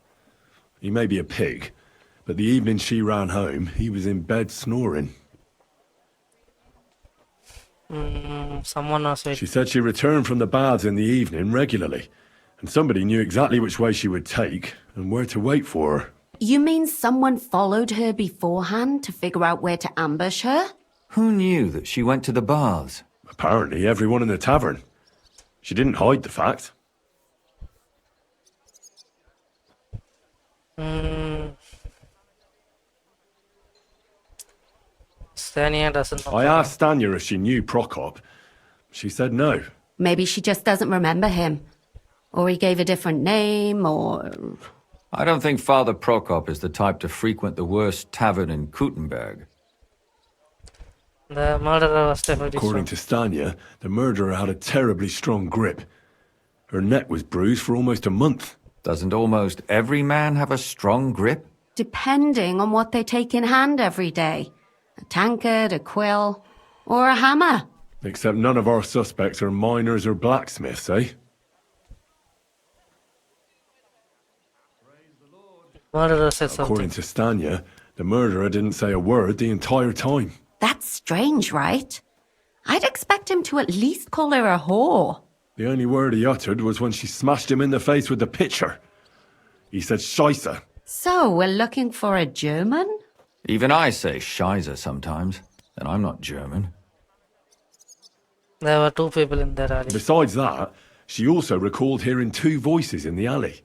He may be a pig, but the evening she ran home, he was in bed snoring. Someone was waiting. She said she returned from the baths in the evening regularly, and somebody knew exactly which way she would take and where to wait for her. You mean someone followed her beforehand to figure out where to ambush her? Who knew that she went to the baths? Apparently everyone in the tavern. She didn't hide the fact. Stania doesn't know. I asked Stanya if she knew Prokop. She said no. Maybe she just doesn't remember him. Or he gave a different name, or... I don't think Father Prokop is the type to frequent the worst tavern in Kutenberg. The murderer was definitely According to Stanya, the murderer had a terribly strong grip. Her neck was bruised for almost a month. Doesn't almost every man have a strong grip? Depending on what they take in hand every day. A tankard, a quill, or a hammer. Except none of our suspects are miners or blacksmiths, eh? Murderer said According something. to Stanya, the murderer didn't say a word the entire time. That's strange, right? I'd expect him to at least call her a whore. The only word he uttered was when she smashed him in the face with the pitcher. He said Scheisse. So, we're looking for a German? Even I say Scheiße sometimes, and I'm not German. There were 2 people in that alley. Besides that, she also recalled hearing 2 voices in the alley.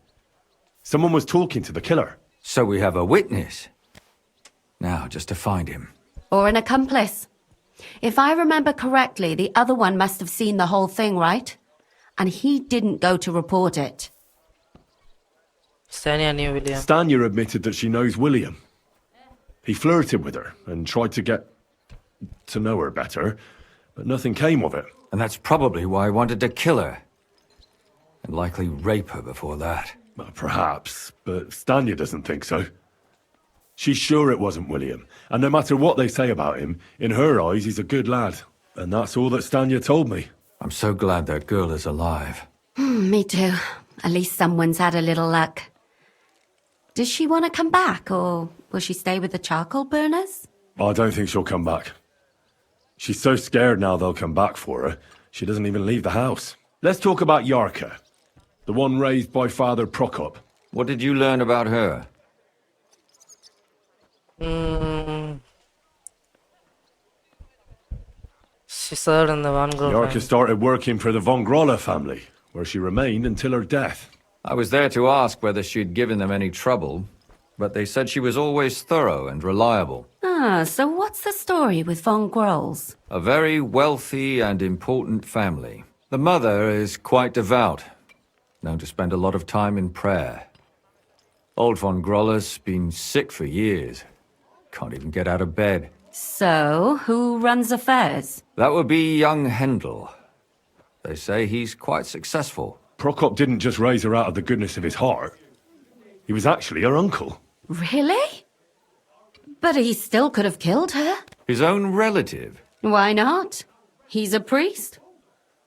Someone was talking to the killer. So we have a witness. Now, just to find him. Or an accomplice. If I remember correctly, the other one must have seen the whole thing, right? And he didn't go to report it. Stanya knew William. Stanya admitted that she knows William. He flirted with her and tried to get to know her better, but nothing came of it. And that's probably why I wanted to kill her. And likely rape her before that. Well, perhaps, but Stanya doesn't think so. She's sure it wasn't William, and no matter what they say about him, in her eyes he's a good lad. And that's all that Stanya told me. I'm so glad that girl is alive. Me too. At least someone's had a little luck. Does she want to come back, or will she stay with the charcoal burners? I don't think she'll come back. She's so scared now they'll come back for her, she doesn't even leave the house. Let's talk about Yarka, the one raised by Father Prokop. What did you learn about her? She served in the Van Gogh Yarka family. started working for the Von Grolle family, where she remained until her death. I was there to ask whether she'd given them any trouble, but they said she was always thorough and reliable. Ah, so what's the story with Von Grolls? A very wealthy and important family. The mother is quite devout, known to spend a lot of time in prayer. Old Von Groller's been sick for years. Can't even get out of bed. So, who runs affairs? That would be young Hendel. They say he's quite successful. Prokop didn't just raise her out of the goodness of his heart. He was actually her uncle. Really? But he still could have killed her. His own relative. Why not? He's a priest.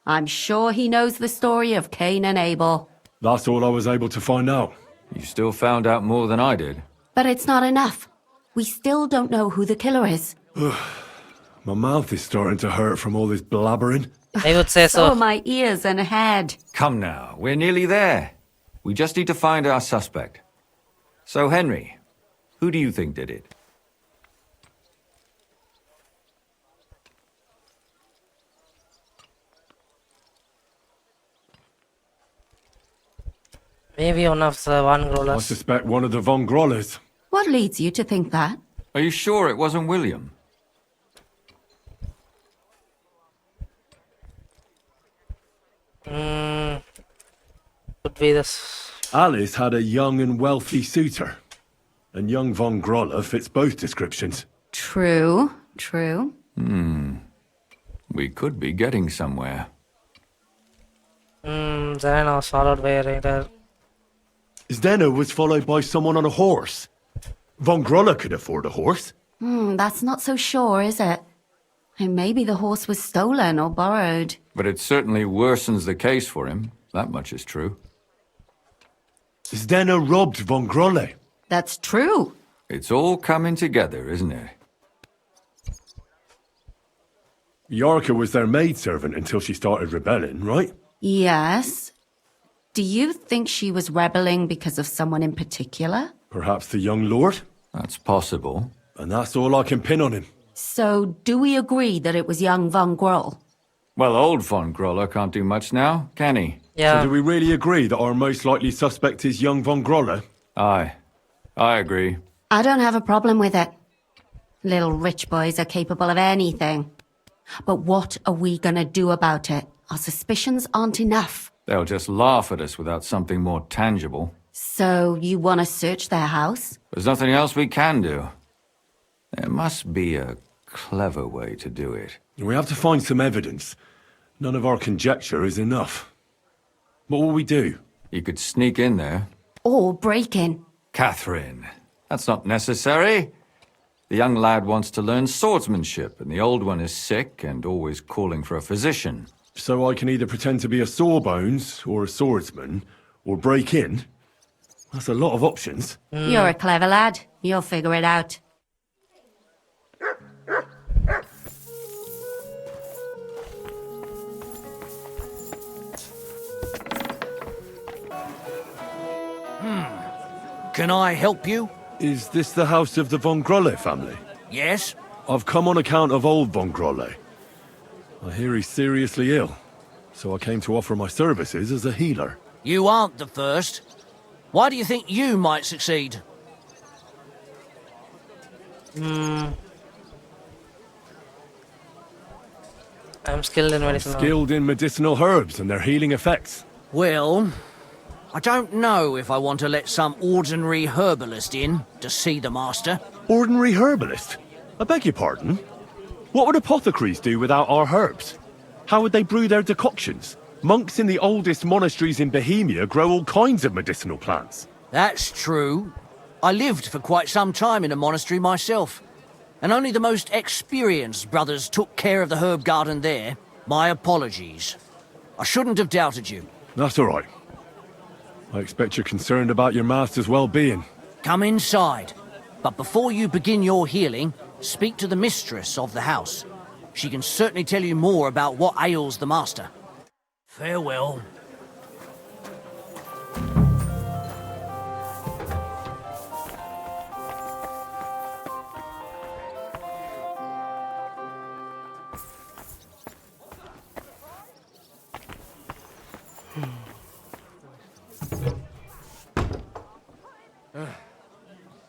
I'm sure he knows the story of Cain and Abel. That's all I was able to find out. You still found out more than I did. But it's not enough. We still don't know who the killer is. My mouth is starting to hurt from all this blabbering. I would say So so. are my ears and head. Come now, we're nearly there. We just need to find our suspect. So, Henry, who do you think did it? Maybe one of the Van I Grollers. suspect one of the Von Grollers. What leads you to think that? Are you sure it wasn't William? Could be this. Alice had a young and wealthy suitor. And young Von Grolle fits both descriptions. True, true. We could be getting somewhere. Then I was followed by a raider. Zdeno was followed by someone on a horse. Von Grolle could afford a horse. That's not so sure, is it? And maybe the horse was stolen or borrowed. But it certainly worsens the case for him. That much is true. Zdeno robbed Von Grolle. That's true. It's all coming together, isn't it? Yarka was their maidservant until she started rebelling, right? Yes. Do you think she was rebelling because of someone in particular? Perhaps the young lord? That's possible. And that's all I can pin on him. So, do we agree that it was young Von Groll? Well, old Von Groller can't do much now, can he? Yeah. So do we really agree that our most likely suspect is young Von Grolle? Aye. I agree. I don't have a problem with it. Little rich boys are capable of anything. But what are we gonna do about it? Our suspicions aren't enough. They'll just laugh at us without something more tangible. So you want to search their house? There's nothing else we can do. There must be a clever way to do it. We have to find some evidence. None of our conjecture is enough. What will we do? You could sneak in there. Or break in. Catherine, that's not necessary. The young lad wants to learn swordsmanship, and the old one is sick and always calling for a physician. So I can either pretend to be a sawbones, or a swordsman, or break in? That's a lot of options. You're a clever lad. You'll figure it out. Can I help you? Is this the house of the Von Grolle family? Yes? I've come on account of old Von Grolle. I hear he's seriously ill, so I came to offer my services as a healer. You aren't the first. Why do you think you might succeed? I'm skilled in medicine. Skilled in medicinal herbs and their healing effects. Well, I don't know if I want to let some ordinary herbalist in to see the master. Ordinary herbalist? I beg your pardon? What would apothecaries do without our herbs? How would they brew their decoctions? Monks in the oldest monasteries in Bohemia grow all kinds of medicinal plants. That's true. I lived for quite some time in a monastery myself, and only the most experienced brothers took care of the herb garden there. My apologies. I shouldn't have doubted you. That's all right. I expect you're concerned about your master's well-being. Come inside. But before you begin your healing, speak to the mistress of the house. She can certainly tell you more about what ails the master. Farewell.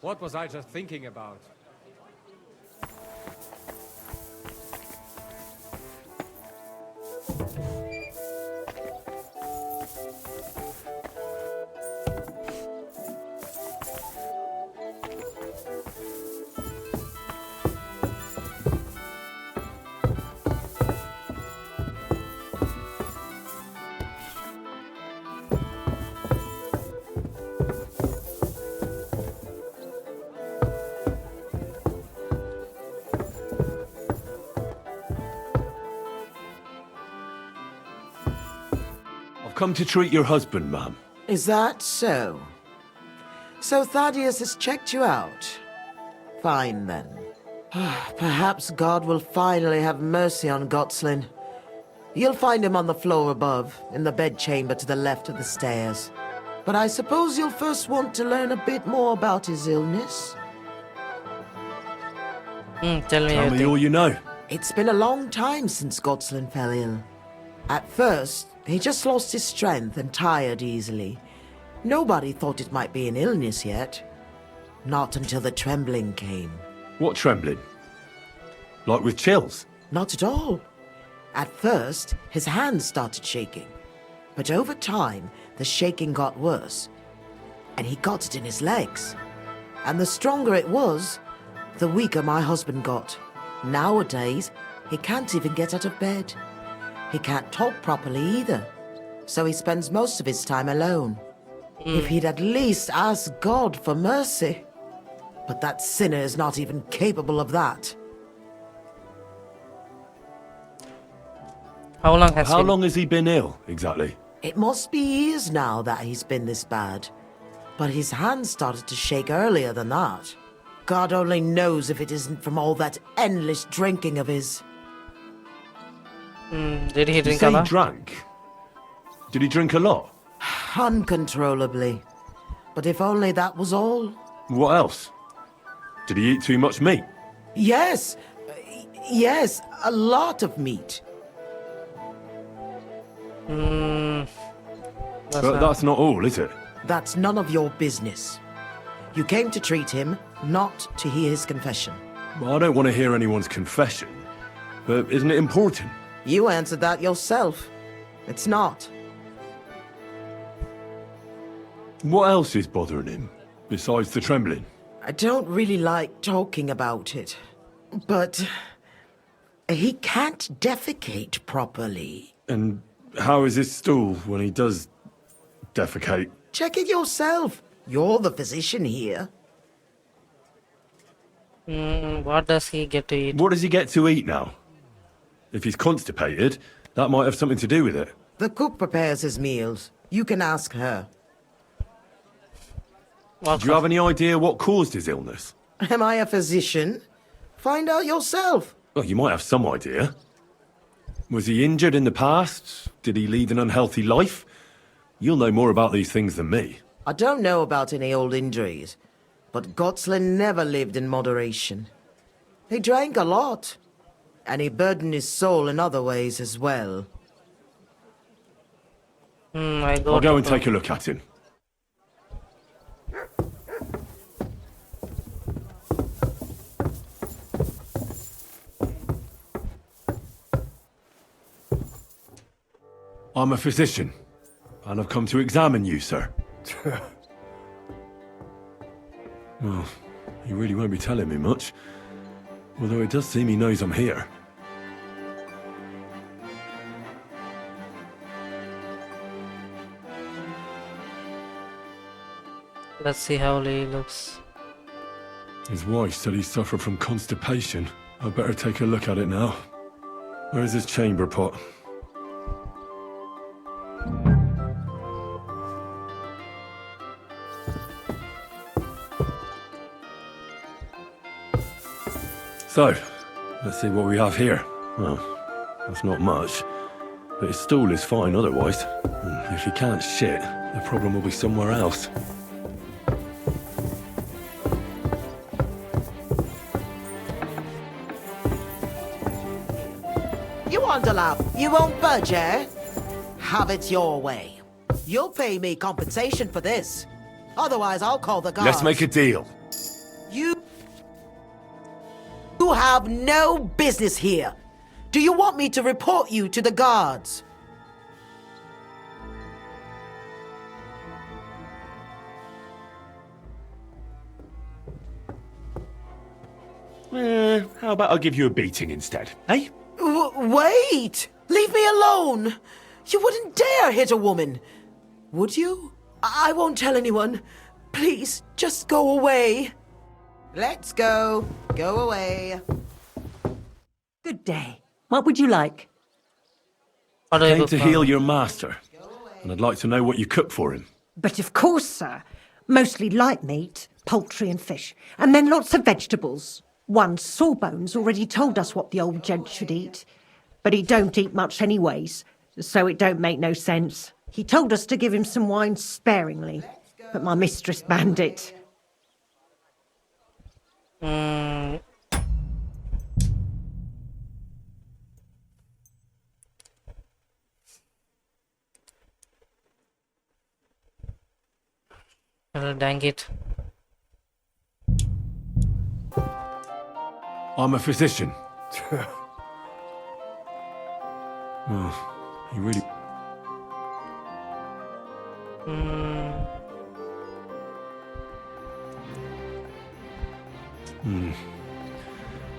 What was I just thinking about? Come to treat your husband, ma'am. Is that so? So Thaddeus has checked you out? Fine, then. Perhaps God will finally have mercy on Gotslin. You'll find him on the floor above, in the bedchamber to the left of the stairs. But I suppose you'll first want to learn a bit more about his illness? Tell me all you know. It's been a long time since Gotslin fell ill. At first, he just lost his strength and tired easily. Nobody thought it might be an illness yet. Not until the trembling came. What trembling? Like with chills? Not at all. At first, his hands started shaking. But over time, the shaking got worse. And he got it in his legs. And the stronger it was, the weaker my husband got. Nowadays, he can't even get out of bed. He can't talk properly either, so he spends most of his time alone. If he'd at least ask God for mercy. But that sinner is not even capable of that. How long has he been ill, exactly? It must be years now that he's been this bad. But his hands started to shake earlier than that. God only knows if it isn't from all that endless drinking of his. Did he drink a lot? He drank? Did he drink a lot? Uncontrollably. But if only that was all. What else? Did he eat too much meat? Yes. Yes, a lot of meat. But that's not all, is it? That's none of your business. You came to treat him, not to hear his confession. Well, I don't want to hear anyone's confession. But isn't it important? You answered that yourself. It's not. What else is bothering him, besides the trembling? I don't really like talking about it, but he can't defecate properly. And how is his stool when he does defecate? Check it yourself. You're the physician here. What does he get to eat? What does he get to eat now? If he's constipated, that might have something to do with it. The cook prepares his meals. You can ask her. Do you have any idea what caused his illness? Am I a physician? Find out yourself. Well, you might have some idea. Was he injured in the past? Did he lead an unhealthy life? You'll know more about these things than me. I don't know about any old injuries, but Gotslin never lived in moderation. He drank a lot, and he burdened his soul in other ways as well. I'll go and take a look at him. I'm a physician, and I've come to examine you, sir. Well, he really won't be telling me much, although it does seem he knows I'm here. Let's see how he looks. His wife said he suffered from constipation. I better take a look at it now. Where's his chamber pot? So, let's see what we have here. Well, that's not much, but his stool is fine otherwise. If he can't shit, the problem will be somewhere else. You want a laugh? You won't budge, eh? Have it your way. You'll pay me compensation for this. Otherwise, I'll call the guards. Let's make a deal. You have no business here. Do you want me to report you to the guards? How about I give you a beating instead, eh? Wait! Leave me alone! You wouldn't dare hit a woman, would you? I won't tell anyone. Please, just go away. Let's go. Go away. Good day. What would you like? Came to heal your master, and I'd like to know what you cooked for him. But of course, sir. Mostly light meat, poultry and fish, and then lots of vegetables. One Sawbones already told us what the old gent should eat, but he don't eat much anyways, so it don't make no sense. He told us to give him some wine sparingly, but my mistress banned it. Dang it. I'm a physician. Well, he really...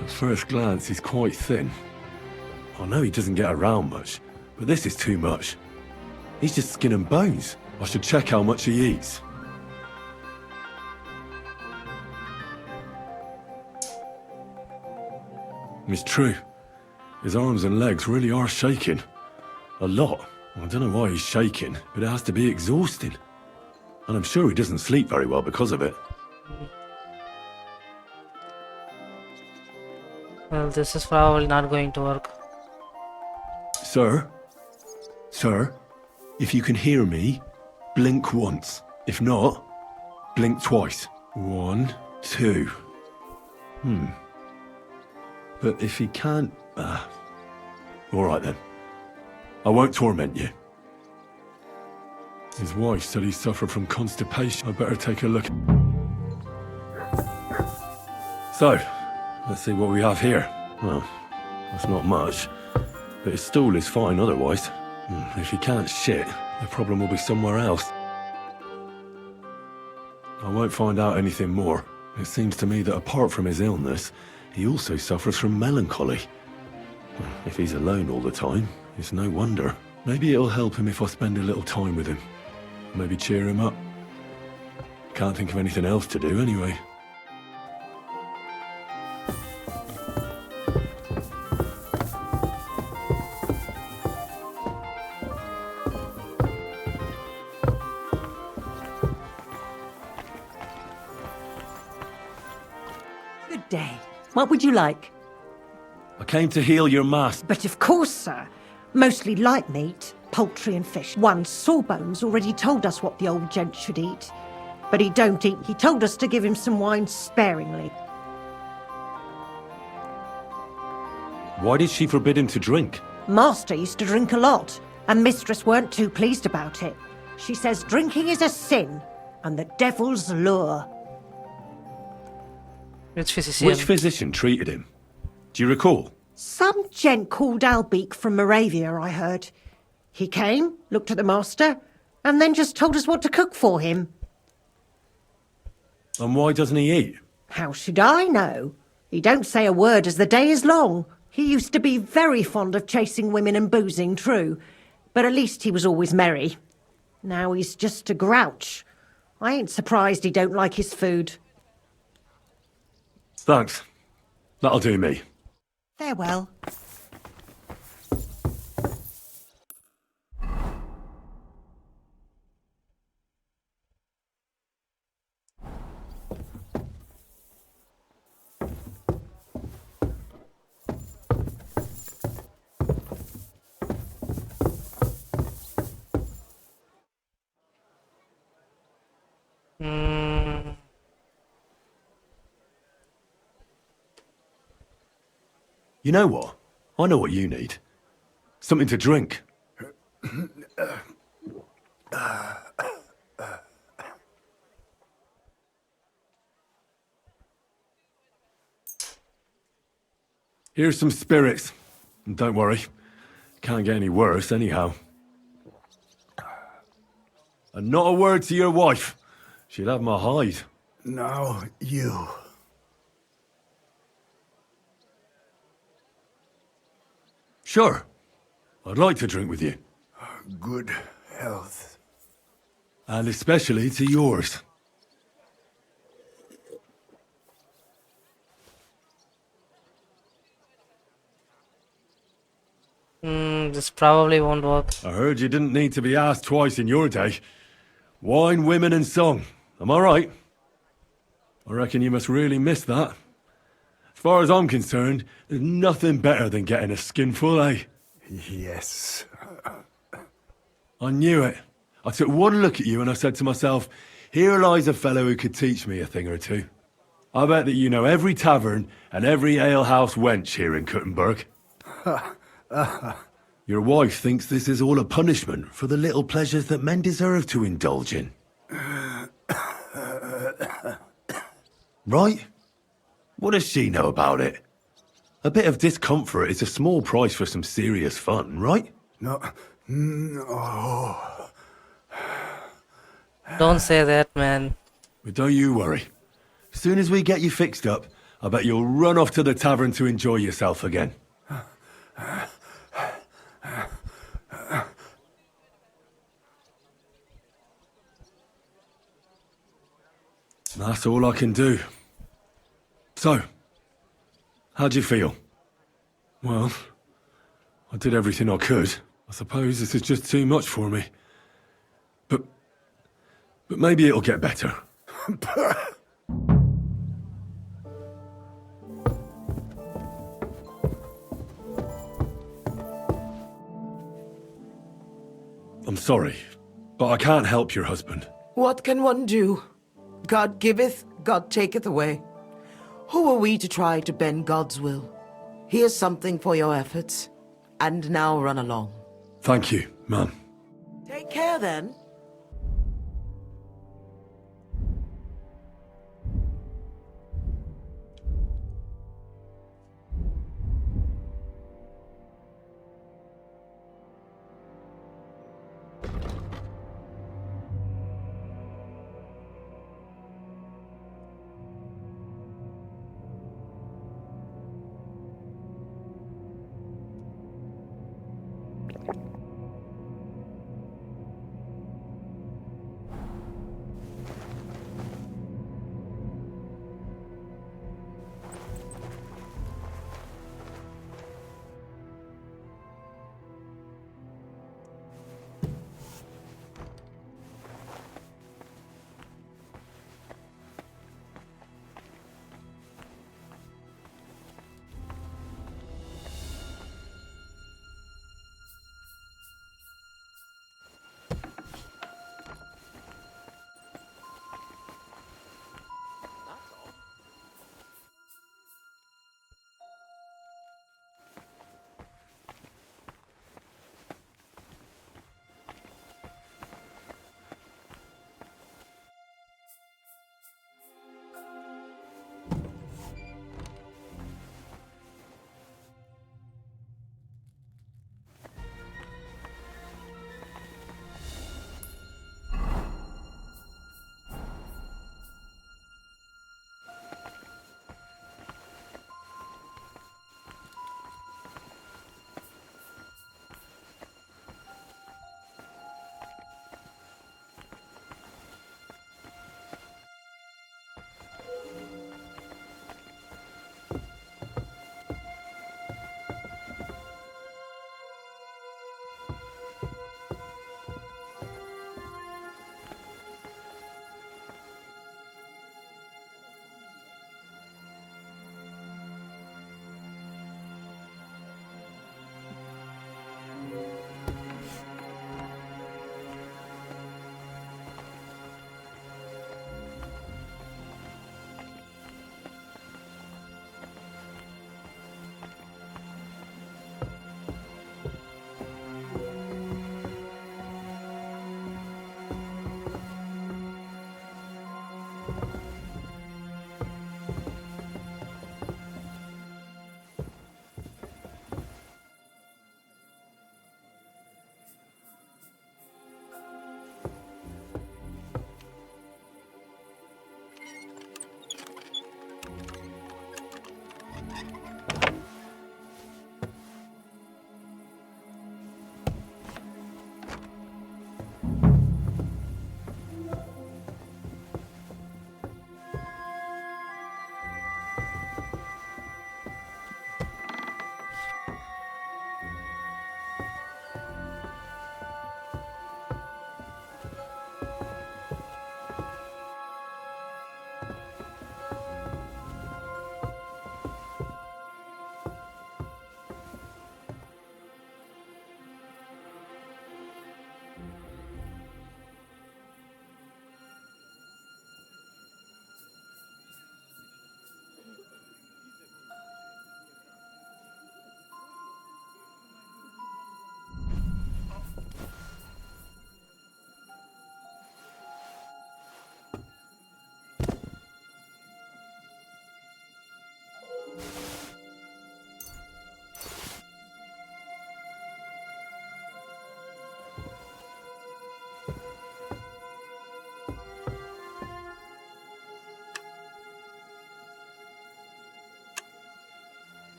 At first glance, he's quite thin. I know he doesn't get around much, but this is too much. He's just skin and bones. I should check how much he eats. It's true. His arms and legs really are shaking. A lot. I don't know why he's shaking, but it has to be exhausting. And I'm sure he doesn't sleep very well because of it. Well, this is probably not going to work. Sir? Sir? If you can hear me, blink once. If not, blink twice. 1, 2. But if he can't... all right then. I won't torment you. His wife said he suffered from constipation. I better take a look. So, let's see what we have here. Well, that's not much. But his stool is fine otherwise. If he can't shit, the problem will be somewhere else. I won't find out anything more. It seems to me that apart from his illness, he also suffers from melancholy. If he's alone all the time, it's no wonder. Maybe it'll help him if I spend a little time with him. Maybe cheer him up. Can't think of anything else to do anyway. Good day. What would you like? I came to heal your mask. But of course, sir. Mostly light meat, poultry and fish. One Sawbones already told us what the old gent should eat. But he don't eat. He told us to give him some wine sparingly. Why did she forbid him to drink? Master used to drink a lot, and Mistress weren't too pleased about it. She says drinking is a sin, and the devil's lure. Which physician? Which physician treated him? Do you recall? Some gent called Albeek from Moravia, I heard. He came, looked at the master, and then just told us what to cook for him. And why doesn't he eat? How should I know? He don't say a word as the day is long. He used to be very fond of chasing women and boozing, true, but at least he was always merry. Now he's just a grouch. I ain't surprised he don't like his food. Thanks. That'll do me. Farewell. You know what? I know what you need. Something to drink. Here's some spirits. And don't worry, can't get any worse anyhow. And not a word to your wife. She'll have my hide. No, you. Sure. I'd like to drink with you. Good health. And especially to yours. This probably won't work. I heard you didn't need to be asked twice in your day. Wine, women and song. Am I right? I reckon you must really miss that. As far as I'm concerned, there's nothing better than getting a skinful, eh? Yes. I knew it. I took one look at you and I said to myself, here lies a fellow who could teach me a thing or two. I bet that you know every tavern and every alehouse wench here in Kuttenberg. Your wife thinks this is all a punishment for the little pleasures that men deserve to indulge in. Right? What does she know about it? A bit of discomfort is a small price for some serious fun, right? No. No. Don't say that, man. But don't you worry. As soon as we get you fixed up, I bet you'll run off to the tavern to enjoy yourself again. That's all I can do. So, how'd you feel? Well, I did everything I could. I suppose this is just too much for me. But maybe it'll get better. I'm sorry, but I can't help your husband. What can one do? God giveth, God taketh away. Who are we to try to bend God's will? Here's something for your efforts. And now run along. Thank you, ma'am. Take care then.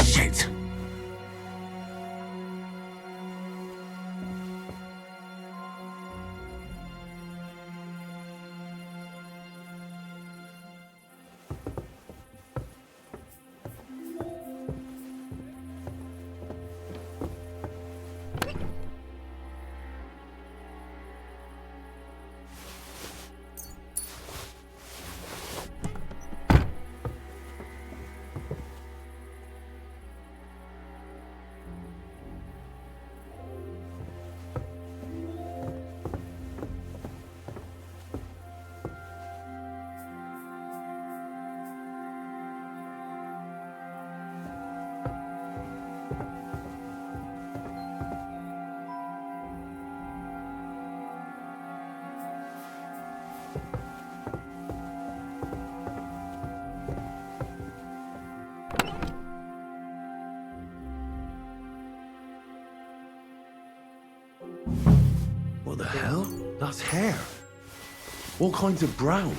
Shit! What the hell? That's hair. All kinds of brown.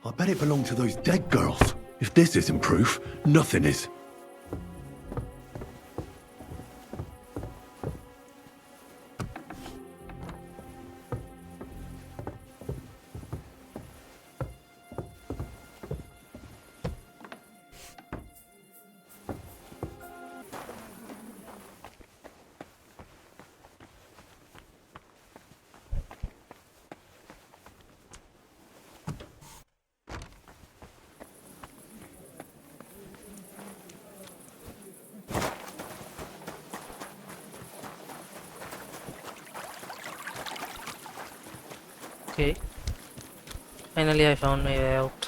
I bet it belonged to those dead girls. If this isn't proof, nothing is. Okay. Finally I found my way out.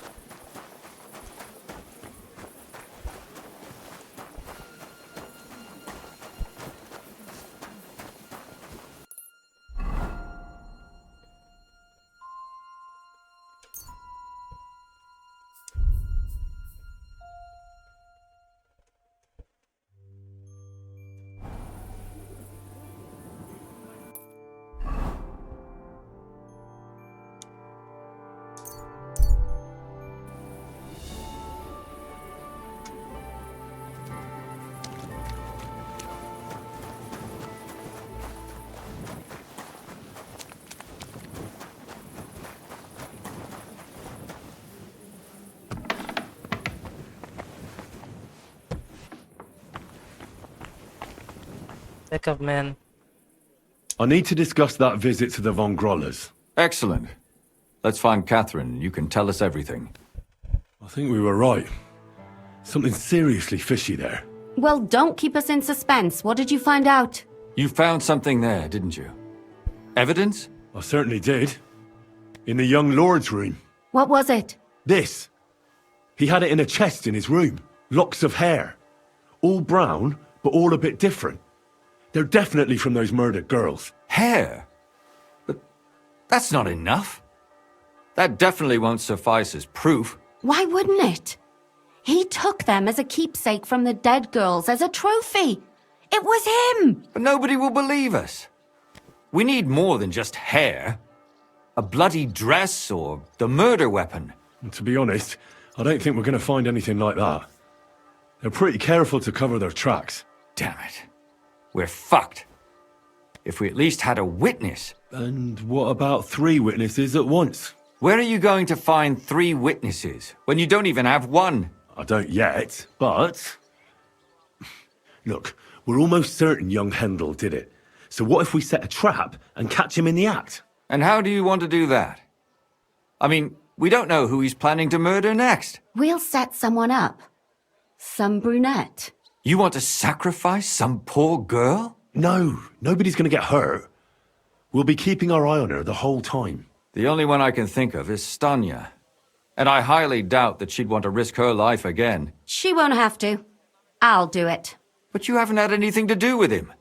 Wake up, man. I need to discuss that visit to the Von Grollers. Excellent. Let's find Catherine. You can tell us everything. I think we were right. Something seriously fishy there. Well, don't keep us in suspense. What did you find out? You found something there, didn't you? Evidence? I certainly did. In the young lord's room. What was it? This. He had it in a chest in his room. Locks of hair. All brown, but all a bit different. They're definitely from those murdered girls. Hair? But that's not enough. That definitely won't suffice as proof. Why wouldn't it? He took them as a keepsake from the dead girls, as a trophy. It was him! But nobody will believe us. We need more than just hair. A bloody dress or the murder weapon. And to be honest, I don't think we're going to find anything like that. They're pretty careful to cover their tracks. Damn it. We're fucked. If we at least had a witness. And what about 3 witnesses at once? Where are you going to find 3 witnesses when you don't even have one? I don't yet, but... Look, we're almost certain young Hendel did it. So what if we set a trap and catch him in the act? And how do you want to do that? I mean, we don't know who he's planning to murder next. We'll set someone up. Some brunette. You want to sacrifice some poor girl? No, nobody's going to get hurt. We'll be keeping our eye on her the whole time. The only one I can think of is Stanya. And I highly doubt that she'd want to risk her life again. She won't have to. I'll do it. But you haven't had anything to do with him.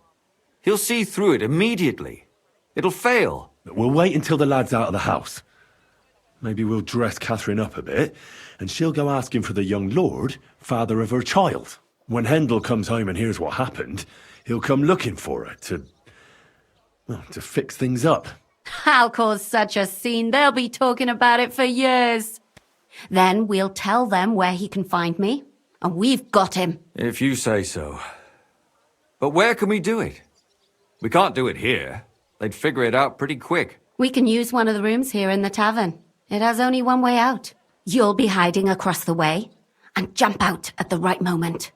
He'll see through it immediately. It'll fail. We'll wait until the lad's out of the house. Maybe we'll dress Catherine up a bit, and she'll go asking for the young lord, father of her child. When Hendel comes home and hears what happened, he'll come looking for her to fix things up. I'll cause such a scene, they'll be talking about it for years. Then we'll tell them where he can find me, and we've got him. If you say so. But where can we do it? We can't do it here. They'd figure it out pretty quick. We can use one of the rooms here in the tavern. It has only one way out. You'll be hiding across the way, and jump out at the right moment.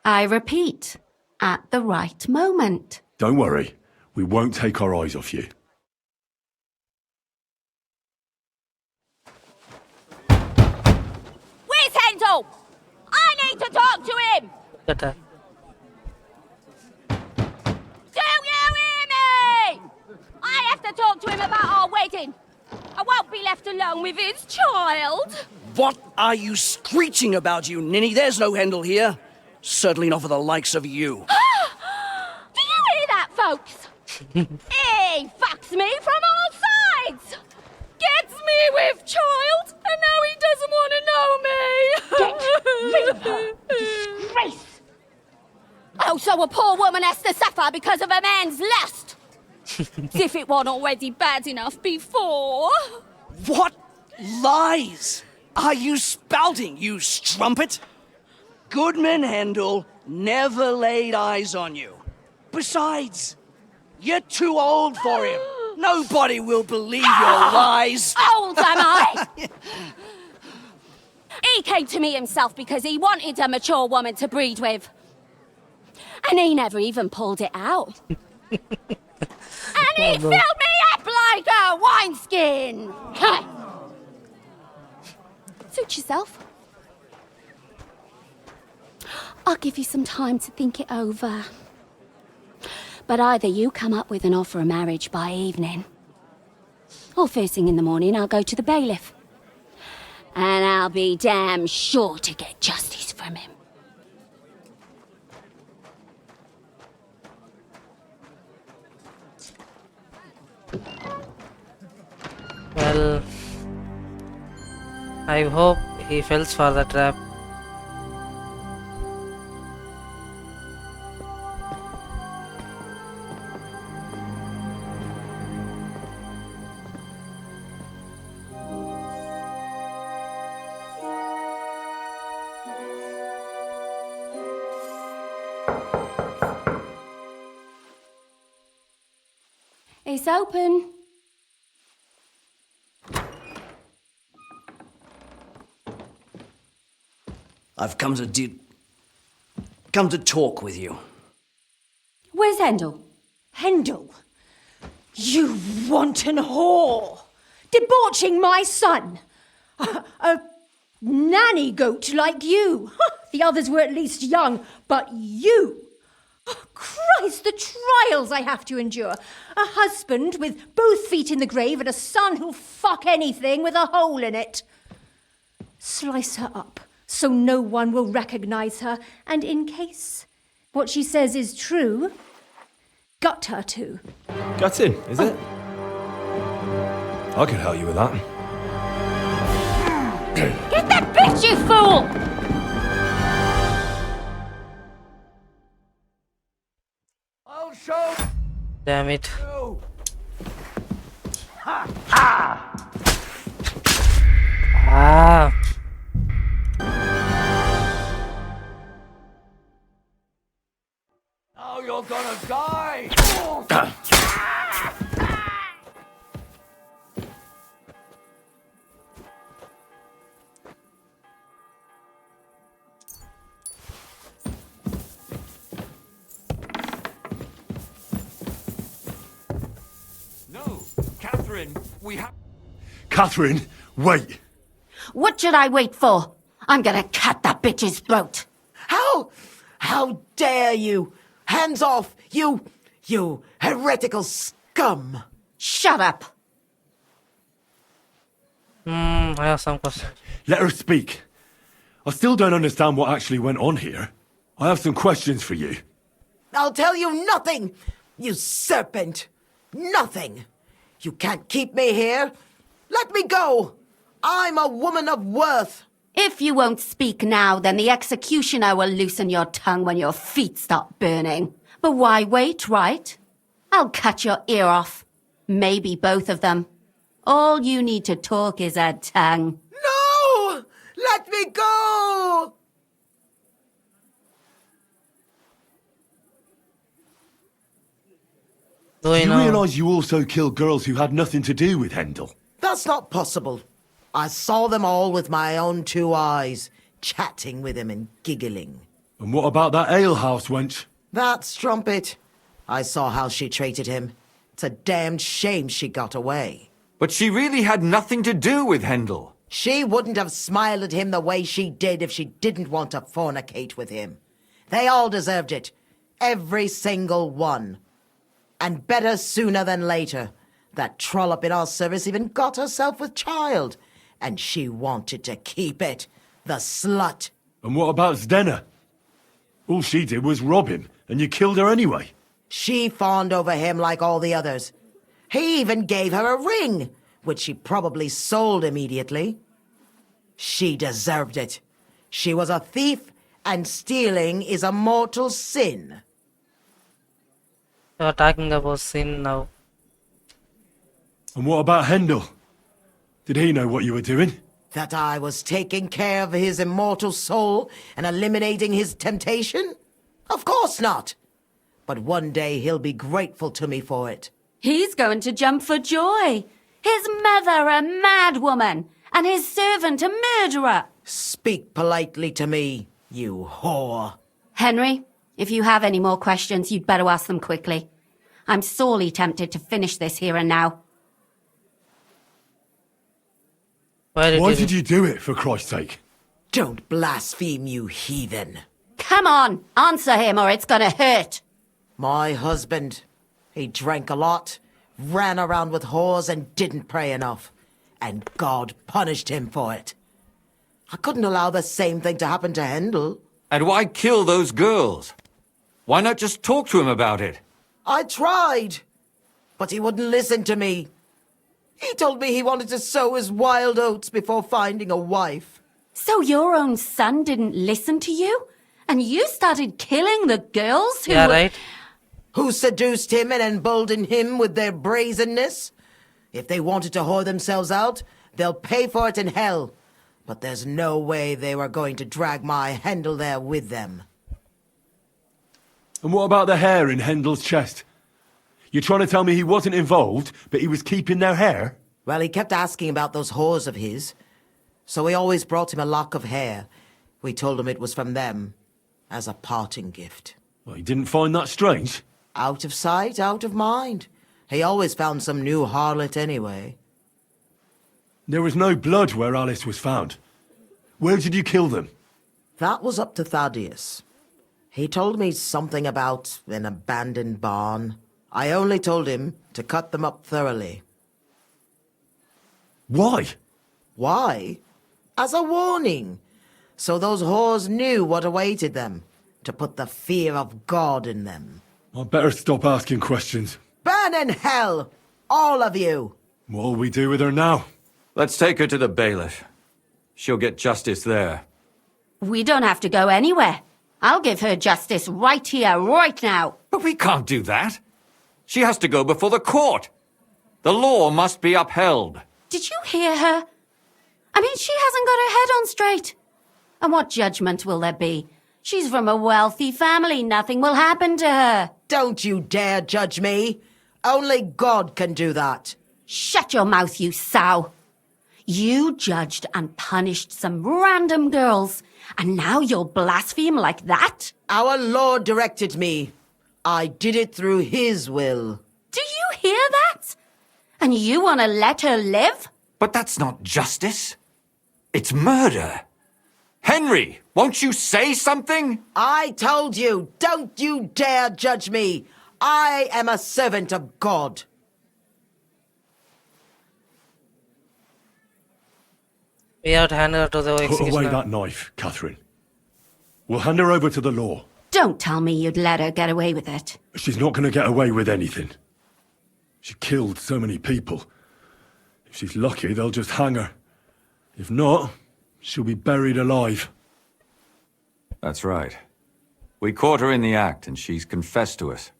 I repeat, at the right moment. Don't worry. We won't take our eyes off you. Where's Hendel? I need to talk to him! Better. Do you hear me? I have to talk to him about our wedding. I won't be left alone with his child. What are you screeching about, you ninny? There's no Hendel here. Certainly not for the likes of you. Do you hear that, folks? He fucks me from all sides. Gets me with child, and now he doesn't want to know me. Get rid of her. Disgrace. Oh, so a poor woman has to suffer because of a man's lust. As if it wasn't already bad enough before. What lies are you spouting, you strumpet? Goodman Hendel never laid eyes on you. Besides, you're too old for him. Nobody will believe your lies. Old am I? He came to me himself because he wanted a mature woman to breed with. And he never even pulled it out. And he filled me up like a wineskin. Suit yourself. I'll give you some time to think it over. But either you come up with an offer of marriage by evening, or first thing in the morning I'll go to the bailiff. And I'll be damn sure to get justice from him. Well, I hope he falls for the trap. It's open. I've come to talk with you. Where's Hendel? Hendel? You wanton whore! Debauching my son! A nanny goat like you! The others were at least young, but you Christ, the trials I have to endure. A husband with both feet in the grave and a son who'll fuck anything with a hole in it. Slice her up so no one will recognize her, and in case what she says is true, gut her too. Gutting, is it? I can help you with that. Get that bitch, you fool! I'll show. Damn it. Ah. Now you're gonna die! No, Catherine, we have... Catherine, wait! What should I wait for? I'm gonna cut that bitch's throat. How dare you? Hands off, you heretical scum! Shut up! I have some questions. Let her speak. I still don't understand what actually went on here. I have some questions for you. I'll tell you nothing, you serpent! Nothing! You can't keep me here! Let me go! I'm a woman of worth! If you won't speak now, then the executioner will loosen your tongue when your feet start burning. But why wait, right? I'll cut your ear off. Maybe both of them. All you need to talk is a tongue. No! Let me go! Do you realise you also killed girls who had nothing to do with Hendel? That's not possible. I saw them all with my own two eyes, chatting with him and giggling. And what about that alehouse wench? That strumpet. I saw how she treated him. It's a damned shame she got away. But she really had nothing to do with Hendel. She wouldn't have smiled at him the way she did if she didn't want to fornicate with him. They all deserved it. Every single one. And better sooner than later. That trollop in our service even got herself with child. And she wanted to keep it. The slut. And what about Zdenna? All she did was rob him, and you killed her anyway. She fawned over him like all the others. He even gave her a ring, which she probably sold immediately. She deserved it. She was a thief, and stealing is a mortal sin. You're talking about sin now. And what about Hendel? Did he know what you were doing? That I was taking care of his immortal soul and eliminating his temptation? Of course not. But one day he'll be grateful to me for it. He's going to jump for joy. His mother a mad woman, and his servant a murderer. Speak politely to me, you whore. Henry, if you have any more questions, you'd better ask them quickly. I'm sorely tempted to finish this here and now. Why did you do it, for Christ's sake? Don't blaspheme, you heathen. Come on, answer him or it's gonna hurt. My husband, he drank a lot, ran around with whores and didn't pray enough. And God punished him for it. I couldn't allow the same thing to happen to Hendel. And why kill those girls? Why not just talk to him about it? I tried, but he wouldn't listen to me. He told me he wanted to sow his wild oats before finding a wife. So your own son didn't listen to you? And you started killing the girls who Yeah, right. Who seduced him and emboldened him with their brazenness? If they wanted to whore themselves out, they'll pay for it in hell. But there's no way they were going to drag my Hendel there with them. And what about the hair in Hendel's chest? You're trying to tell me he wasn't involved, but he was keeping their hair? Well, he kept asking about those whores of his. So we always brought him a lock of hair. We told him it was from them, as a parting gift. Well, he didn't find that strange? Out of sight, out of mind. He always found some new harlot anyway. There was no blood where Alice was found. Where did you kill them? That was up to Thaddeus. He told me something about an abandoned barn. I only told him to cut them up thoroughly. Why? Why? As a warning. So those whores knew what awaited them. To put the fear of God in them. I'd better stop asking questions. Burn in hell! All of you! What'll we do with her now? Let's take her to the bailiff. She'll get justice there. We don't have to go anywhere. I'll give her justice right here, right now. But we can't do that. She has to go before the court. The law must be upheld. Did you hear her? I mean, she hasn't got her head on straight. And what judgment will there be? She's from a wealthy family. Nothing will happen to her. Don't you dare judge me. Only God can do that. Shut your mouth, you sow. You judged and punished some random girls, and now you'll blaspheme like that? Our Lord directed me. I did it through His will. Do you hear that? And you want to let her live? But that's not justice. It's murder. Henry, won't you say something? I told you, don't you dare judge me. I am a servant of God. We have to hand her to the Put away executioner. that knife, Catherine. We'll hand her over to the law. Don't tell me you'd let her get away with it. She's not going to get away with anything. She killed so many people. If she's lucky, they'll just hang her. If not, she'll be buried alive. That's right. We caught her in the act, and she's confessed to us.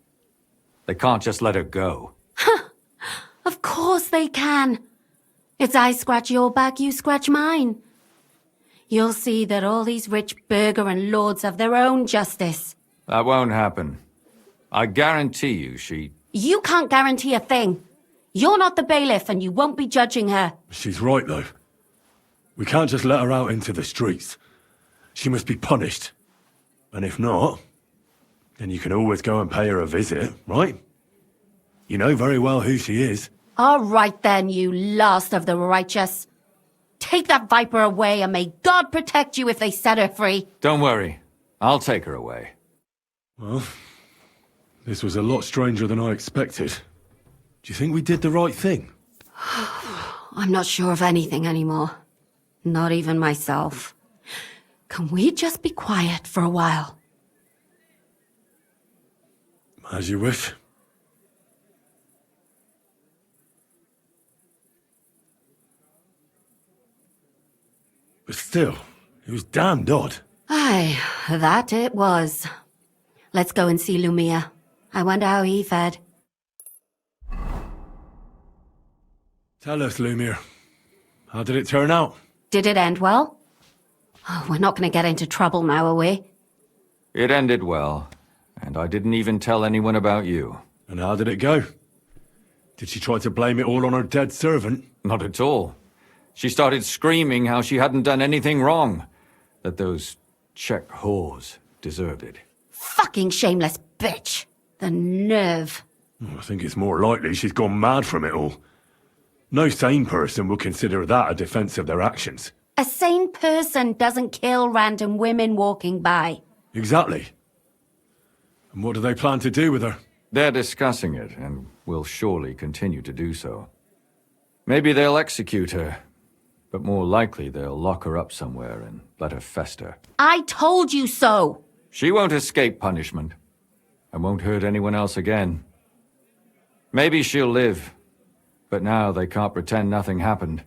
They can't just let her go. Of course they can. It's I scratch your back, you scratch mine. You'll see that all these rich burgher and lords have their own justice. That won't happen. I guarantee you she... You can't guarantee a thing. You're not the bailiff and you won't be judging her. She's right, though. We can't just let her out into the streets. She must be punished. And if not, then you can always go and pay her a visit, right? You know very well who she is. All right then, you last of the righteous. Take that viper away and may God protect you if they set her free. Don't worry. I'll take her away. Well, this was a lot stranger than I expected. Do you think we did the right thing? I'm not sure of anything anymore. Not even myself. Can we just be quiet for a while? As you wish. But still, it was damned odd. Aye, that it was. Let's go and see Lumia. I wonder how he fared. Tell us, Lumiere. How did it turn out? Did it end well? Oh, we're not going to get into trouble now, are we? It ended well, and I didn't even tell anyone about you. And how did it go? Did she try to blame it all on her dead servant? Not at all. She started screaming how she hadn't done anything wrong. That those Czech whores deserved it. Fucking shameless bitch. The nerve. I think it's more likely she's gone mad from it all. No sane person will consider that a defense of their actions. A sane person doesn't kill random women walking by. Exactly. And what do they plan to do with her? They're discussing it, and will surely continue to do so. Maybe they'll execute her, but more likely they'll lock her up somewhere and let her fester. I told you so! She won't escape punishment, and won't hurt anyone else again. Maybe she'll live, but now they can't pretend nothing happened.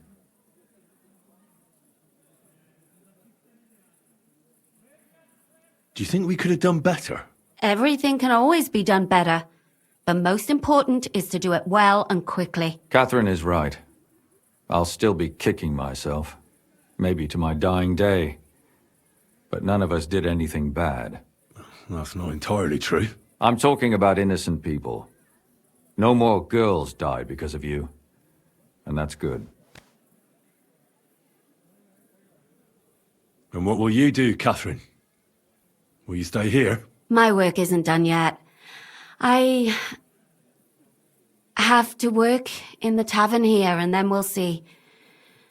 Do you think we could have done better? Everything can always be done better. The most important is to do it well and quickly. Catherine is right. I'll still be kicking myself. Maybe to my dying day. But none of us did anything bad. That's not entirely true. I'm talking about innocent people. No more girls died because of you. And that's good. And what will you do, Catherine? Will you stay here? My work isn't done yet. I have to work in the tavern here, and then we'll see.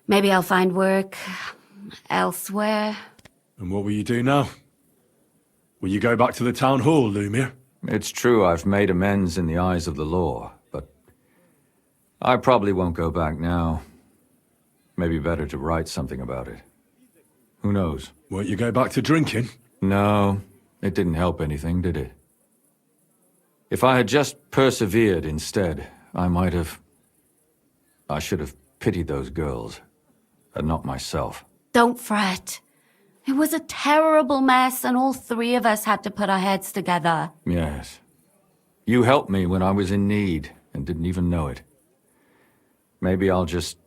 Maybe I'll find work elsewhere. And what will you do now? Will you go back to the town hall, Lumiere? It's true I've made amends in the eyes of the law, but I probably won't go back now. Maybe better to write something about it. Who knows? Won't you go back to drinking? No, it didn't help anything, did it? If I had just persevered instead, I should have pitied those girls, and not myself. Don't fret. It was a terrible mess, and all three of us had to put our heads together. Yes. You helped me when I was in need, and didn't even know it. Maybe I'll just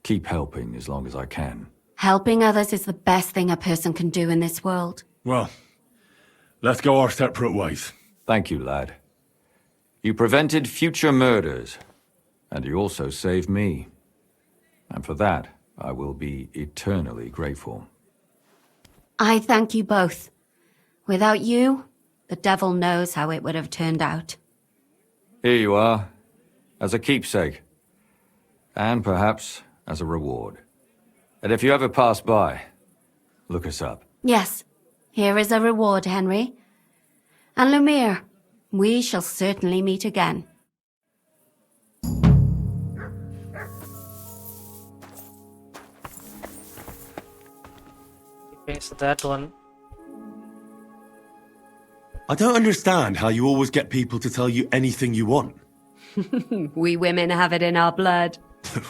keep helping as long as I can. Helping others is the best thing a person can do in this world. Well, let's go our separate ways. Thank you, lad. You prevented future murders, and you also saved me. And for that, I will be eternally grateful. I thank you both. Without you, the devil knows how it would have turned out. Here you are, as a keepsake. And perhaps as a reward. And if you ever pass by, look us up. Yes, here is a reward, Henry. And Lumiere, we shall certainly meet again. Finish that one. I don't understand how you always get people to tell you anything you want. We women have it in our blood.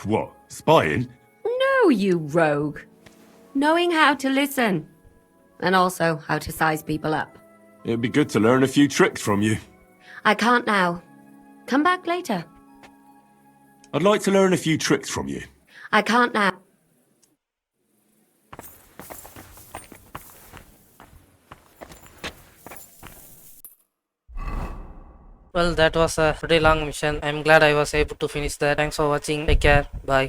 What, spying? No, you rogue. Knowing how to listen. And also how to size people up. It'd be good to learn a few tricks from you. I can't now. Come back later. I'd like to learn a few tricks from you. I can't now. Well, that was a pretty long mission. I'm glad I was able to finish that. Thanks for watching. Take care. Bye.